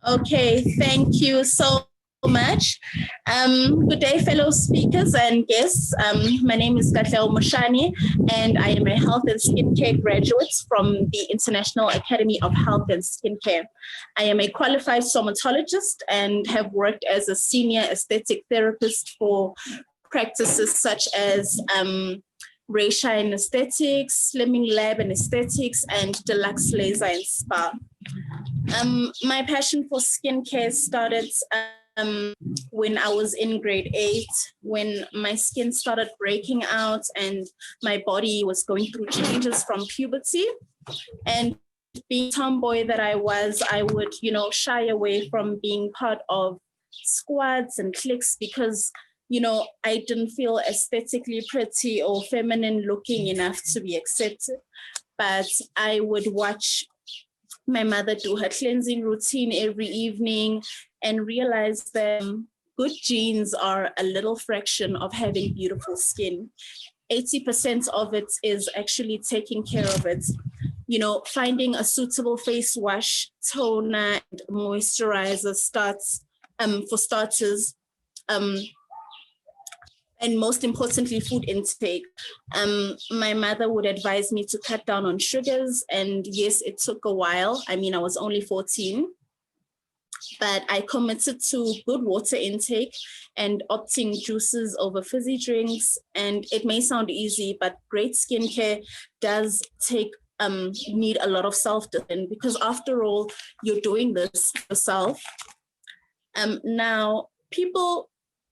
[SPEAKER 8] Okay, thank you so much. Good day, fellow speakers and guests. My name is Katleho Moshane, and I am a health and skincare graduate from the International Academy of Health and Skincare. I am a qualified somatologist and have worked as a senior aesthetic therapist for practices such as Raysha in aesthetics, Slimming Lab in aesthetics, and Deluxe Laser and Spa. My passion for skincare started when I was in grade 8, when my skin started breaking out and my body was going through changes from puberty. And being tomboy that I was, I would, shy away from being part of squads and cliques because, I didn't feel aesthetically pretty or feminine looking enough to be accepted. But I would watch my mother do her cleansing routine every evening and realize that good genes are a little fraction of having beautiful skin. 80% of it is actually taking care of it. Finding a suitable face wash, toner, and moisturizer for starters, and most importantly, food intake. My mother would advise me to cut down on sugars, and yes, it took a while. I was only 14, but I committed to good water intake and opting juices over fizzy drinks. And it may sound easy, but great skincare does need a lot of self-discipline, because after all, you're doing this yourself. Now,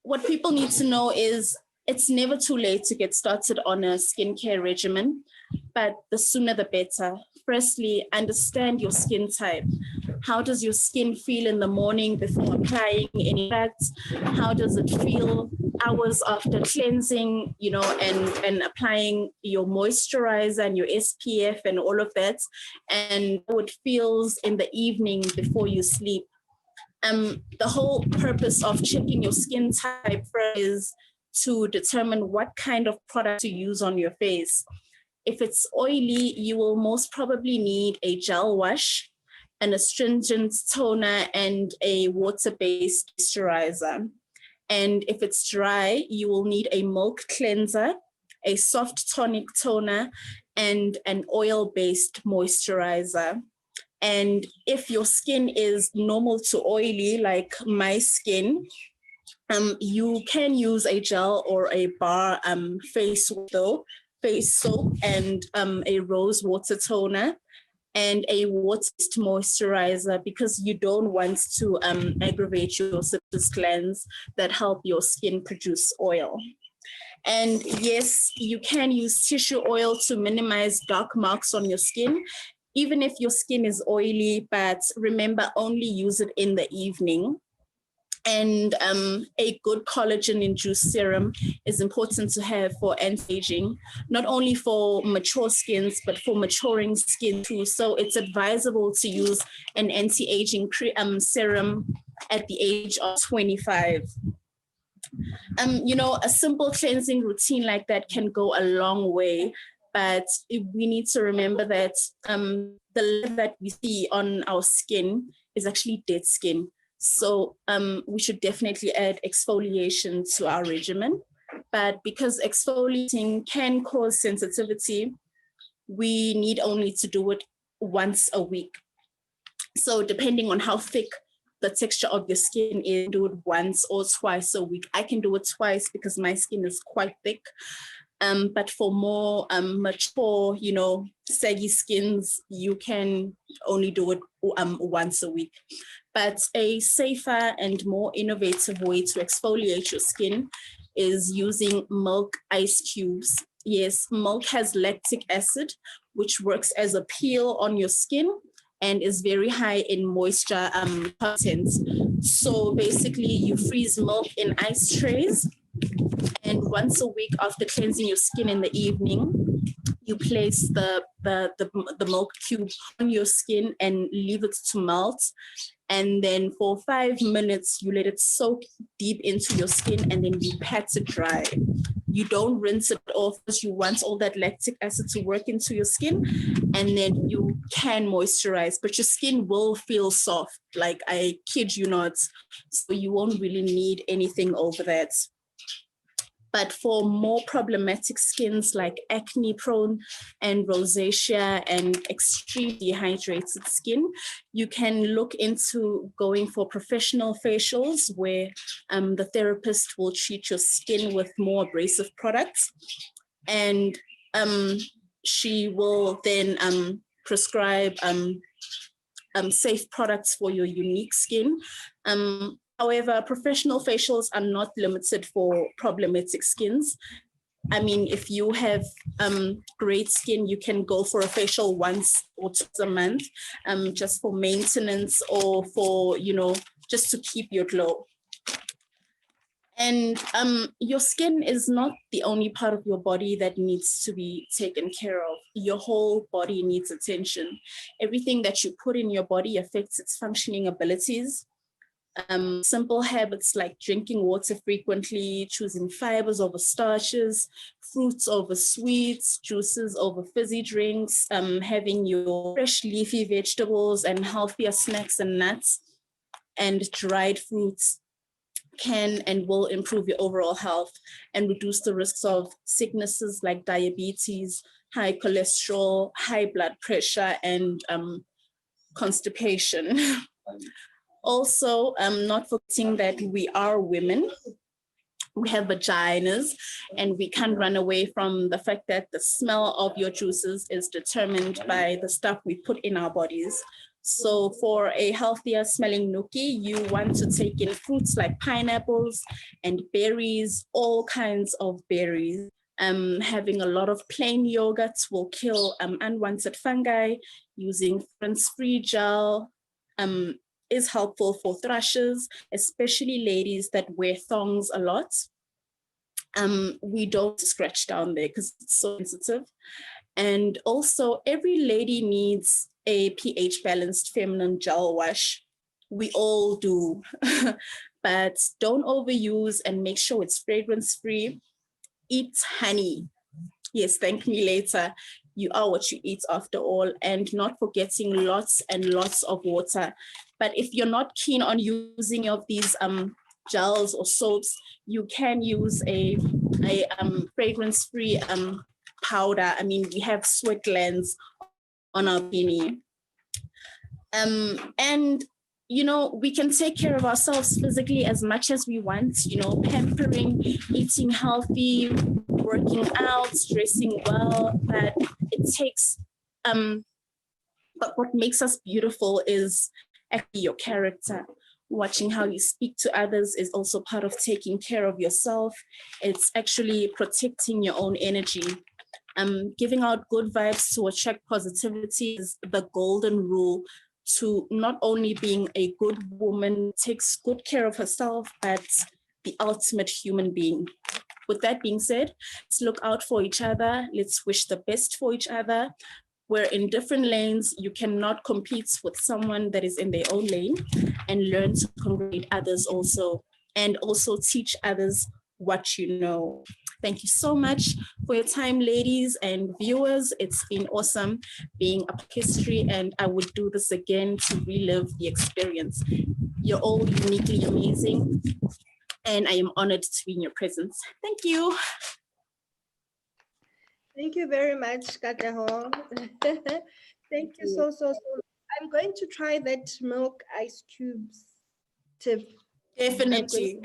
[SPEAKER 8] what people need to know is it's never too late to get started on a skincare regimen, but the sooner the better. Firstly, understand your skin type. How does your skin feel in the morning before applying any products? How does it feel hours after cleansing, and applying your moisturizer and your SPF and all of that? And how it feels in the evening before you sleep. The whole purpose of checking your skin type is to determine what kind of product to use on your face. If it's oily, you will most probably need a gel wash, an astringent toner, and a water-based moisturizer. And if it's dry, you will need a milk cleanser, a soft tonic toner, and an oil-based moisturizer. And if your skin is normal to oily, like my skin, you can use a gel or a bar face soap and a rose water toner and a water-based moisturizer, because you don't want to aggravate your sebum glands that help your skin produce oil. And yes, you can use tissue oil to minimize dark marks on your skin, even if your skin is oily, but remember, only use it in the evening. And a good collagen-induced serum is important to have for anti-aging, not only for mature skins, but for maturing skin too. So it's advisable to use an anti-aging serum at the age of 25. A simple cleansing routine like that can go a long way, but we need to remember that the layer that we see on our skin is actually dead skin. So we should definitely add exfoliation to our regimen. But because exfoliating can cause sensitivity, we need only to do it once a week. So depending on how thick the texture of your skin is, do it once or twice a week. I can do it twice because my skin is quite thick. But for more mature, saggy skins, you can only do it once a week. But a safer and more innovative way to exfoliate your skin is using milk ice cubes. Yes, milk has lactic acid, which works as a peel on your skin and is very high in moisture content. So basically, you freeze milk in ice trays, and once a week after cleansing your skin in the evening, you place the milk cube on your skin and leave it to melt. And then for 5 minutes, you let it soak deep into your skin, and then you pat it dry. You don't rinse it off because you want all that lactic acid to work into your skin, and then you can moisturize, but your skin will feel soft, like I kid you not. So you won't really need anything over that. But for more problematic skins like acne prone and rosacea and extremely dehydrated skin, you can look into going for professional facials where the therapist will treat your skin with more abrasive products. and she will then prescribe safe products for your unique skin. However, professional facials are not limited for problematic skins. I mean, if you have great skin, you can go for a facial once or twice a month, just for maintenance or for, you know, just to keep your glow. And your skin is not the only part of your body that needs to be taken care of. Your whole body needs attention. Everything that you put in your body affects its functioning abilities. Simple habits like drinking water frequently, choosing fibers over starches, fruits over sweets, juices over fizzy drinks, having your fresh leafy vegetables and healthier snacks and nuts and dried fruits can and will improve your overall health and reduce the risks of sicknesses like diabetes, high cholesterol, high blood pressure, and constipation. Also, not forgetting that we are women. We have vaginas, and we can't run away from the fact that the smell of your juices is determined by the stuff we put in our bodies. So for a healthier smelling nookie, you want to take in fruits like pineapples and berries, all kinds of berries. Having a lot of plain yogurts will kill unwanted fungi. Using fragrance-free gel is helpful for thrushes, especially ladies that wear thongs a lot. We don't scratch down there because it's so sensitive. And also, every lady needs a pH balanced feminine gel wash. We all do, but don't overuse and make sure it's fragrance free. Eat honey. Yes, thank me later. You are what you eat after all, and not forgetting lots and lots of water. But if you're not keen on using of these gels or soaps, you can use a fragrance-free powder. I mean, we have sweat glands on our bikini. And, you know, we can take care of ourselves physically as much as we want, you know, pampering, eating healthy, working out, dressing well, but it takes, but what makes us beautiful is actually your character. Watching how you speak to others is also part of taking care of yourself. It's actually protecting your own energy. Giving out good vibes to attract positivity is the golden rule to not only being a good woman, takes good care of herself, but the ultimate human being. With that being said, let's look out for each other. Let's wish the best for each other. We're in different lanes. You cannot compete with someone that is in their own lane, and learn to congratulate others also, and also teach others what you know. Thank you so much for your time, ladies and viewers. It's been awesome being a history, and I would do this again to relive the experience. You're all uniquely amazing, and I am honored to be in your presence. Thank you.
[SPEAKER 6] Thank you very much, Katleho. Thank you so. I'm going to try that milk ice cubes tip.
[SPEAKER 8] Definitely.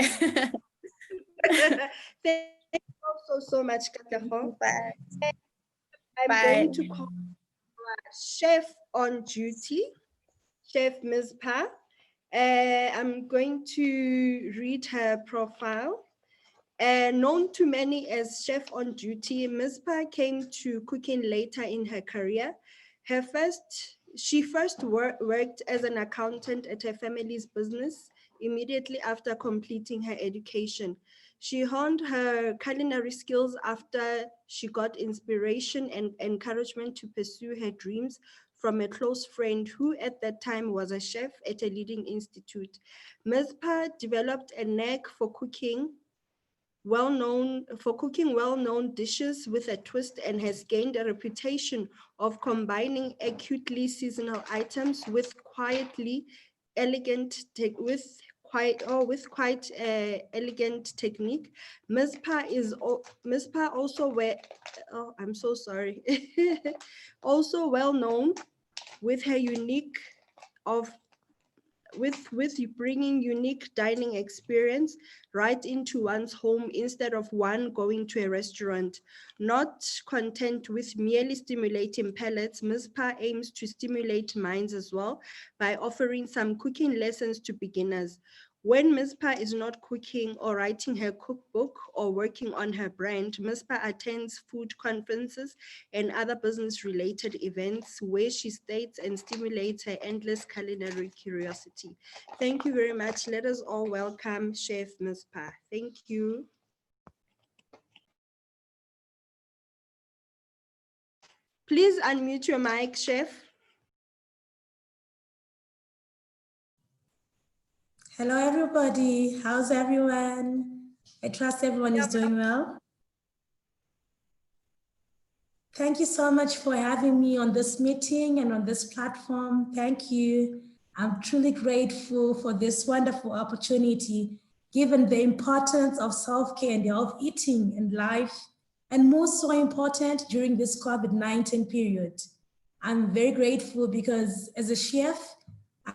[SPEAKER 6] Thank you so much, Katleho. I'm going to call Chef on duty, Chef Mizpah. I'm going to read her profile. Known to many as Chef on duty, Mizpah came to cooking later in her career. She first worked as an accountant at her family's business immediately after completing her education. She honed her culinary skills after she got inspiration and encouragement to pursue her dreams from a close friend who at that time was a chef at a leading institute. Mizpah developed a knack for cooking well-known dishes with a twist, and has gained a reputation of combining acutely seasonal items with elegant technique. Mizpah also well known with her unique of with bringing unique dining experience right into one's home instead of one going to a restaurant. Not content with merely stimulating palates, Mizpah aims to stimulate minds as well by offering some cooking lessons to beginners. When Mizpah is not cooking or writing her cookbook or working on her brand, Mizpah attends food conferences and other business-related events where she states and stimulates her endless culinary curiosity. Thank you very much. Let us all welcome Chef Mizpah. Thank you. Please unmute your mic, Chef.
[SPEAKER 9] Hello, everybody. How's everyone? I trust everyone is doing well. Thank you so much for having me on this meeting and on this platform. Thank you. I'm truly grateful for this wonderful opportunity, given the importance of self-care and health eating in life, and more so important during this COVID-19 period. I'm very grateful because as a chef,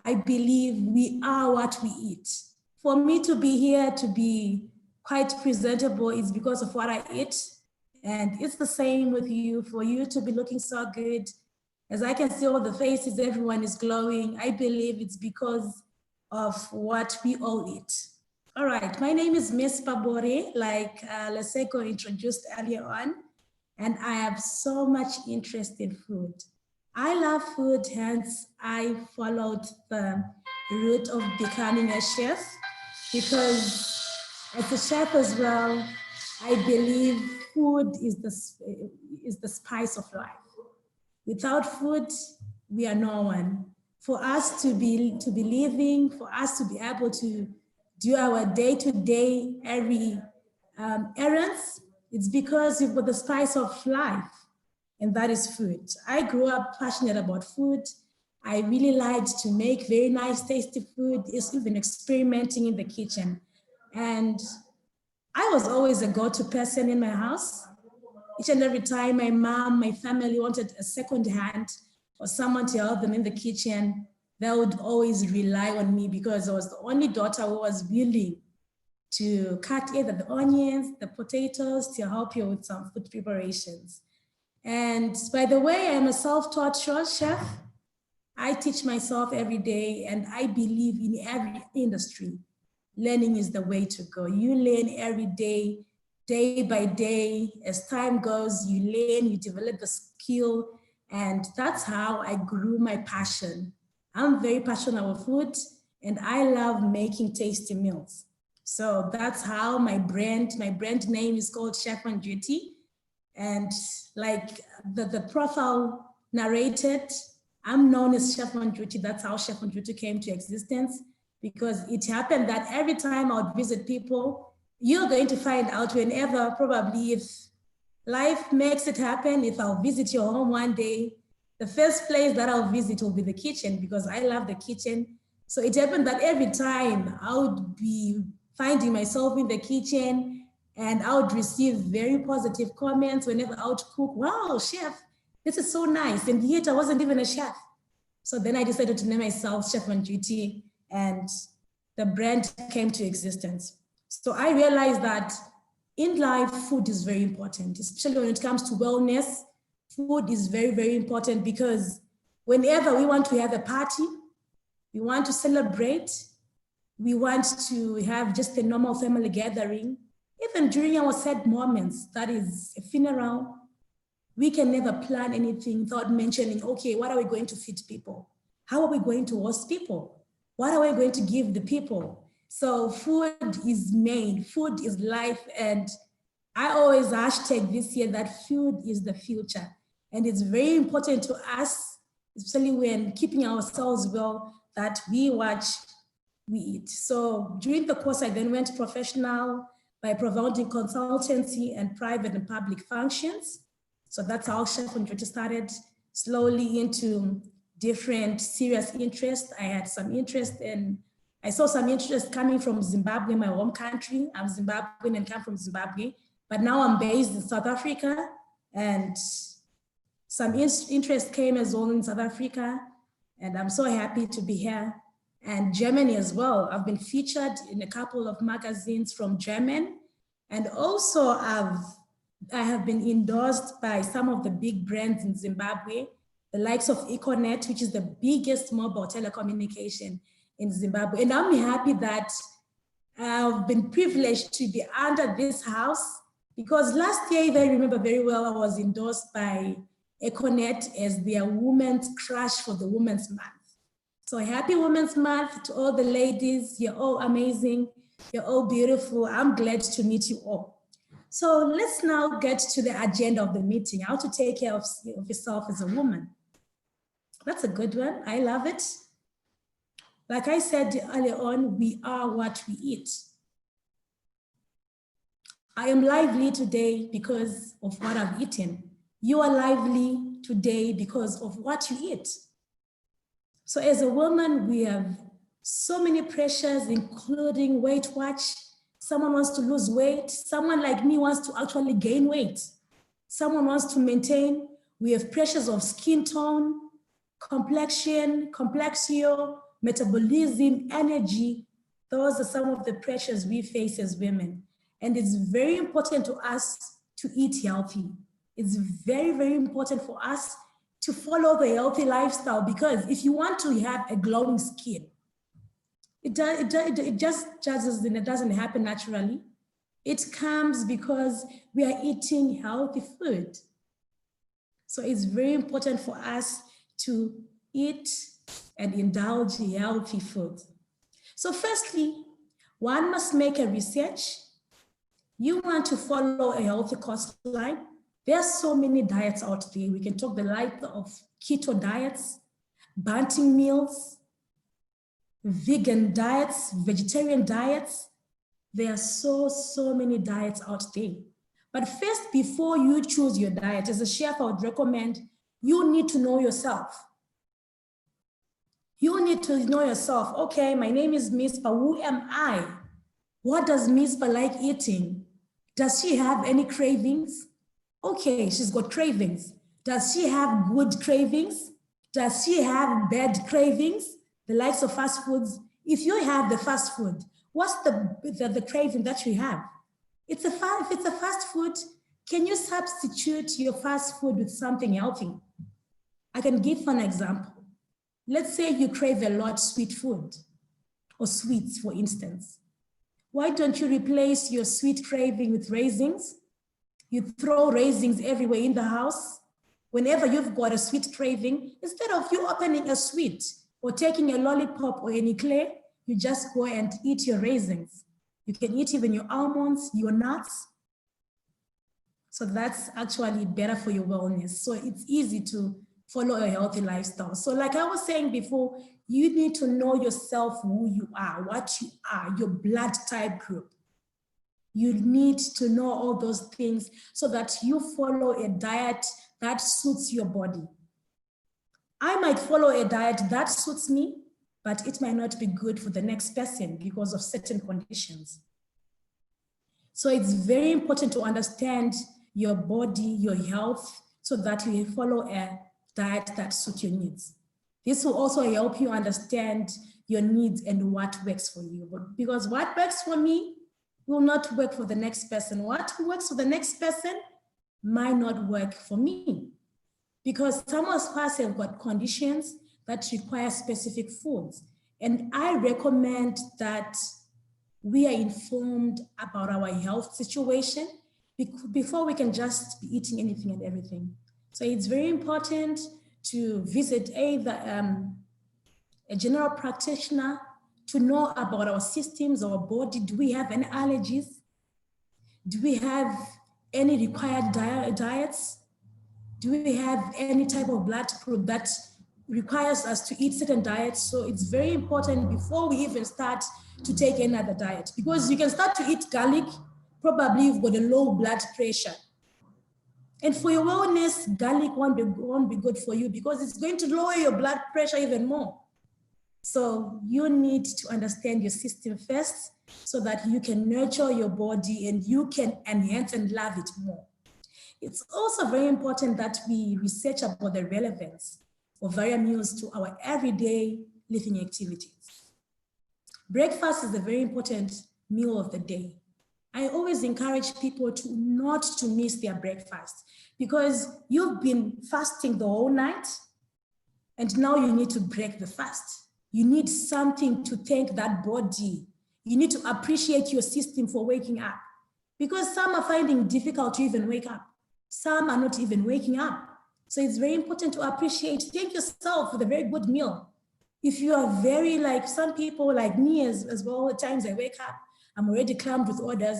[SPEAKER 9] I believe we are what we eat. For me to be here, to be quite presentable is because of what I eat. And it's the same with you. For you to be looking so good, as I can see all the faces, everyone is glowing. I believe it's because of what we all eat. All right, my name is Mizpah, like Lesego introduced earlier on, and I have so much interest in food. I love food, hence I followed the route of becoming a chef, because as a chef as well, I believe food is the spice of life. Without food, we are no one. For us to be living, for us to be able to do our day-to-day errands, it's because we've got the spice of life. And that is food. I grew up passionate about food. I really liked to make very nice, tasty food, even experimenting in the kitchen. And I was always a go-to person in my house. Each and every time my mom, my family wanted a second hand or someone to help them in the kitchen, they would always rely on me because I was the only daughter who was willing to cut either the onions, the potatoes, to help you with some food preparations. And by the way, I'm a self-taught chef. I teach myself every day, and I believe in every industry, learning is the way to go. You learn every day, day by day. As time goes, you learn, you develop the skill, and that's how I grew my passion. I'm very passionate about food, and I love making tasty meals. So that's how my brand name is called Chef on Duty. And like the profile narrated, I'm known as Chef on Duty. That's how Chef on Duty came to existence, because it happened that every time I would visit people, you're going to find out whenever, probably if life makes it happen, if I'll visit your home one day, the first place that I'll visit will be the kitchen, because I love the kitchen. So it happened that every time I would be finding myself in the kitchen, and I would receive very positive comments whenever I would cook. Wow, chef, this is so nice. And yet I wasn't even a chef. So then I decided to name myself Chef on Duty, and the brand came to existence. So I realized that in life, food is very important, especially when it comes to wellness. Food is very, very important, because whenever we want to have a party, we want to celebrate, we want to have just a normal family gathering, even during our sad moments, that is a funeral, we can never plan anything without mentioning, okay, what are we going to feed people? How are we going to host people? What are we going to give the people? So food is main, food is life. And I always hashtag this year that food is the future. And it's very important to us, especially when keeping ourselves well, that we watch, we eat. So during the course, I then went professional by providing consultancy and private and public functions. So that's how Chef on Duty started, slowly into different serious interests. I had some interest in, I saw some interest coming from Zimbabwe, my home country. I'm Zimbabwean and come from Zimbabwe, but now I'm based in South Africa, and some interest came as well in South Africa. And I'm so happy to be here. and Germany as well. I've been featured in a couple of magazines from German, and also I have been endorsed by some of the big brands in Zimbabwe, the likes of Econet, which is the biggest mobile telecommunication in Zimbabwe. And I'm happy that I've been privileged to be under this house, because last year, if I remember very well, I was endorsed by Econet as their Women's Crush for the Women's Month. So happy Women's Month to all the ladies. You're all amazing. You're all beautiful. I'm glad to meet you all. So let's now get to the agenda of the meeting, how to take care of yourself as a woman. That's a good one. I love it. Like I said earlier on, we are what we eat. I am lively today because of what I've eaten. You are lively today because of what you eat. So as a woman, we have so many pressures, including Weight Watch. Someone wants to lose weight. Someone like me wants to actually gain weight. Someone wants to maintain. We have pressures of skin tone, complexion, complexio, metabolism, energy. Those are some of the pressures we face as women. And it's very important to us to eat healthy. It's very, very important for us to follow the healthy lifestyle, because if you want to have a glowing skin, it doesn't happen naturally. It comes because we are eating healthy food. So it's very important for us to eat and indulge in healthy food. So firstly, one must make a research. You want to follow a healthy coastline. There are so many diets out there. We can talk the light of keto diets, banting meals, vegan diets, vegetarian diets. There are so many diets out there. But first, before you choose your diet, as a chef, I would recommend you need to know yourself. You need to know yourself. Okay, my name is Mizpah. Who am I? What does Mizpah like eating? Does she have any cravings? Okay, she's got cravings. Does she have good cravings? Does she have bad cravings? The likes of fast foods. If you have the fast food, what's the craving that you have? If it's a fast food, can you substitute your fast food with something healthy? I can give an example. Let's say you crave a lot sweet food, or sweets, for instance. Why don't you replace your sweet craving with raisins? You throw raisins everywhere in the house. Whenever you've got a sweet craving, instead of you opening a sweet or taking a lollipop or any eclair, you just go and eat your raisins. You can eat even your almonds, your nuts. So that's actually better for your wellness. So it's easy to follow a healthy lifestyle. So like I was saying before, you need to know yourself, who you are, what you are, your blood type group. You need to know all those things so that you follow a diet that suits your body. I might follow a diet that suits me, but it might not be good for the next person because of certain conditions. So it's very important to understand your body, your health, so that you follow a diet that suits your needs. This will also help you understand your needs and what works for you. Because what works for me will not work for the next person. What works for the next person might not work for me. Because some of us have got conditions that require specific foods. And I recommend that we are informed about our health situation before we can just be eating anything and everything. So it's very important to visit either a general practitioner to know about our systems, our body. Do we have any allergies? Do we have any required diets? Do we have any type of blood group that requires us to eat certain diets? So it's very important before we even start to take another diet, because you can start to eat garlic, probably you've got a low blood pressure. And for your wellness, garlic won't be good for you because it's going to lower your blood pressure even more. So you need to understand your system first so that you can nurture your body and you can enhance and love it more. It's also very important that we research about the relevance of various meals to our everyday living activities. Breakfast is a very important meal of the day. I always encourage people not to miss their breakfast, because you've been fasting the whole night and now you need to break the fast. You need something to thank that body. You need to appreciate your system for waking up, because some are finding it difficult to even wake up. Some are not even waking up. So it's very important to appreciate, thank yourself for the very good meal. If you are very like some people like me as well, at times I wake up, I'm already clammed with orders.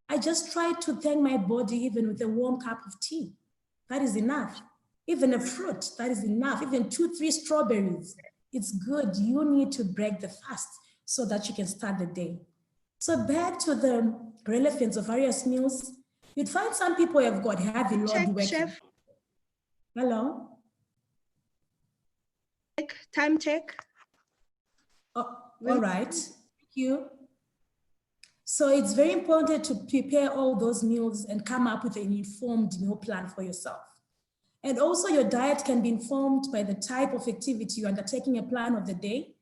[SPEAKER 9] I just try to thank my body even with a warm cup of tea. That is enough. Even a fruit, that is enough. Even 2-3 strawberries, it's good. You need to break the fast so that you can start the day. So back to the relevance of various meals, you'd find some people have got heavy load working.
[SPEAKER 6] Chef.
[SPEAKER 9] Hello?
[SPEAKER 6] Time check.
[SPEAKER 9] Oh, all right, thank you. So it's very important to prepare all those meals and come up with an informed meal plan for yourself. And also your diet can be informed by the type of activity you're undertaking, a plan of the day.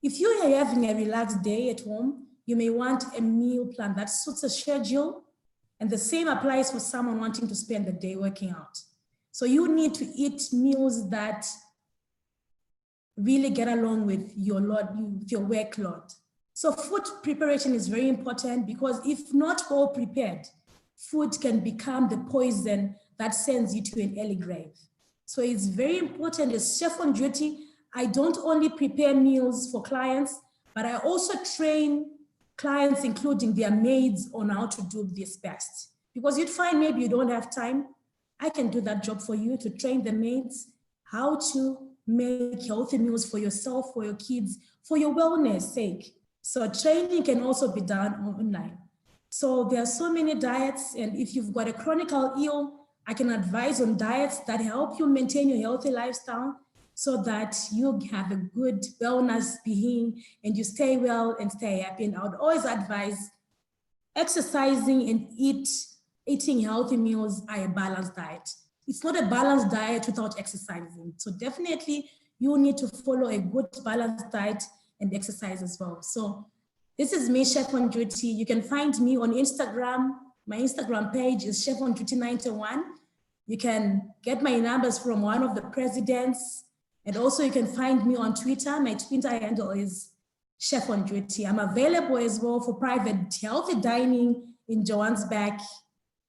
[SPEAKER 9] If you are having a relaxed day at home, you may want a meal plan that suits a schedule, and the same applies for someone wanting to spend the day working out. So you need to eat meals that really get along with your workload. So food preparation is very important, because if not well prepared, food can become the poison that sends you to an early grave. So it's very important as chef on duty, I don't only prepare meals for clients, but I also train clients, including their maids, on how to do this best. Because you'd find maybe you don't have time. I can do that job for you, to train the maids how to make healthy meals for yourself, for your kids, for your wellness sake. So training can also be done online. So there are so many diets, and if you've got a chronic ill, I can advise on diets that help you maintain your healthy lifestyle so that you have a good wellness being and you stay well and stay happy. And I would always advise exercising and eating healthy meals are a balanced diet. It's not a balanced diet without exercising. So definitely you need to follow a good balanced diet and exercise as well. So this is me, Chef on Duty. You can find me on Instagram. My Instagram page is Chef on Duty 91. You can get my numbers from one of the presidents. And also you can find me on Twitter. My Twitter handle is Chef on Duty. I'm available as well for private healthy dining in Johannesburg.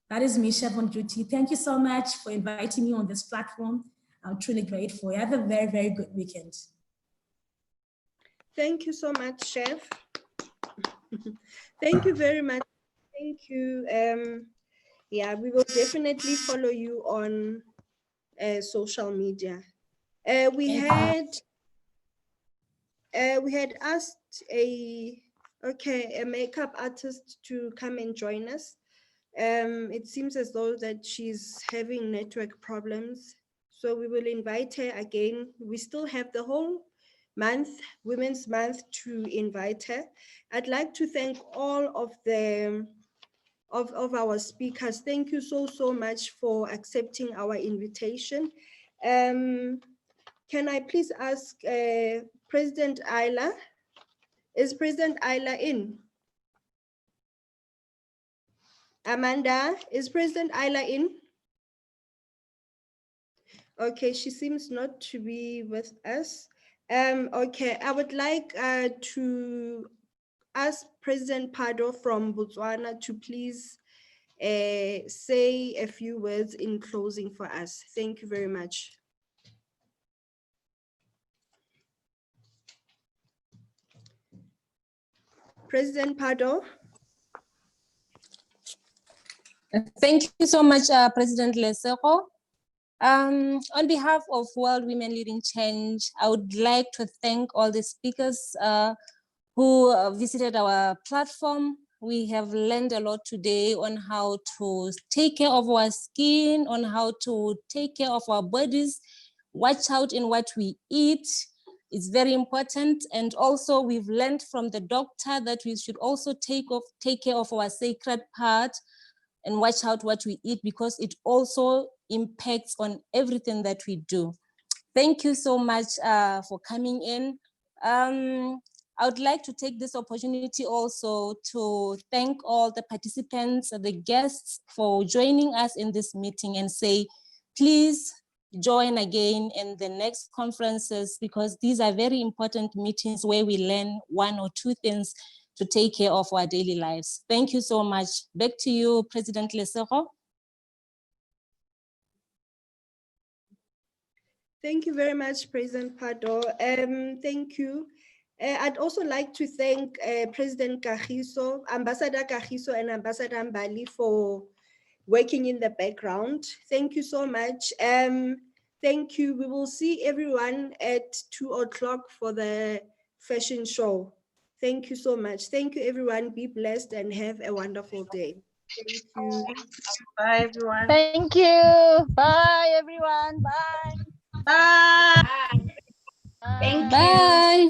[SPEAKER 9] That is me, Chef on Duty. Thank you so much for inviting me on this platform. I'm truly grateful. Have a very, very good weekend.
[SPEAKER 6] Thank you so much, Chef. Thank you very much. Thank you. Yeah, we will definitely follow you on social media. We had asked a makeup artist to come and join us. It seems as though that she's having network problems, so we will invite her again. We still have the whole month, Women's Month, to invite her. I'd like to thank all of our speakers. Thank you so much for accepting our invitation. Can I please ask President Ayla? Is President Ayla in? Amanda, is President Ayla in? Okay, she seems not to be with us. Okay, I would like to ask President Pado from Botswana to please say a few words in closing for us. Thank you very much. President Pado.
[SPEAKER 10] Thank you so much, President Lesego. On behalf of World Women Leading Change, I would like to thank all the speakers who visited our platform. We have learned a lot today on how to take care of our skin, on how to take care of our bodies, watch out in what we eat. It's very important. And also we've learned from the doctor that we should also take care of our sacred part and watch out what we eat, because it also impacts on everything that we do. Thank you so much for coming in. I would like to take this opportunity also to thank all the participants, the guests for joining us in this meeting and say, please join again in the next conferences because these are very important meetings where we learn one or two things to take care of our daily lives. Thank you so much. Back to you, President Lesego.
[SPEAKER 6] Thank you very much, President Pado. Thank you. I'd also like to thank President Kagiso, Ambassador Kagiso and Ambassador Mbali for working in the background. Thank you so much. Thank you. We will see everyone at 2 o'clock for the fashion show. Thank you so much. Thank you, everyone. Be blessed and have a wonderful day. Thank you.
[SPEAKER 1] Bye, everyone.
[SPEAKER 11] Thank you. Bye, everyone. Bye.
[SPEAKER 1] Bye.
[SPEAKER 5] Thank you.
[SPEAKER 10] Bye.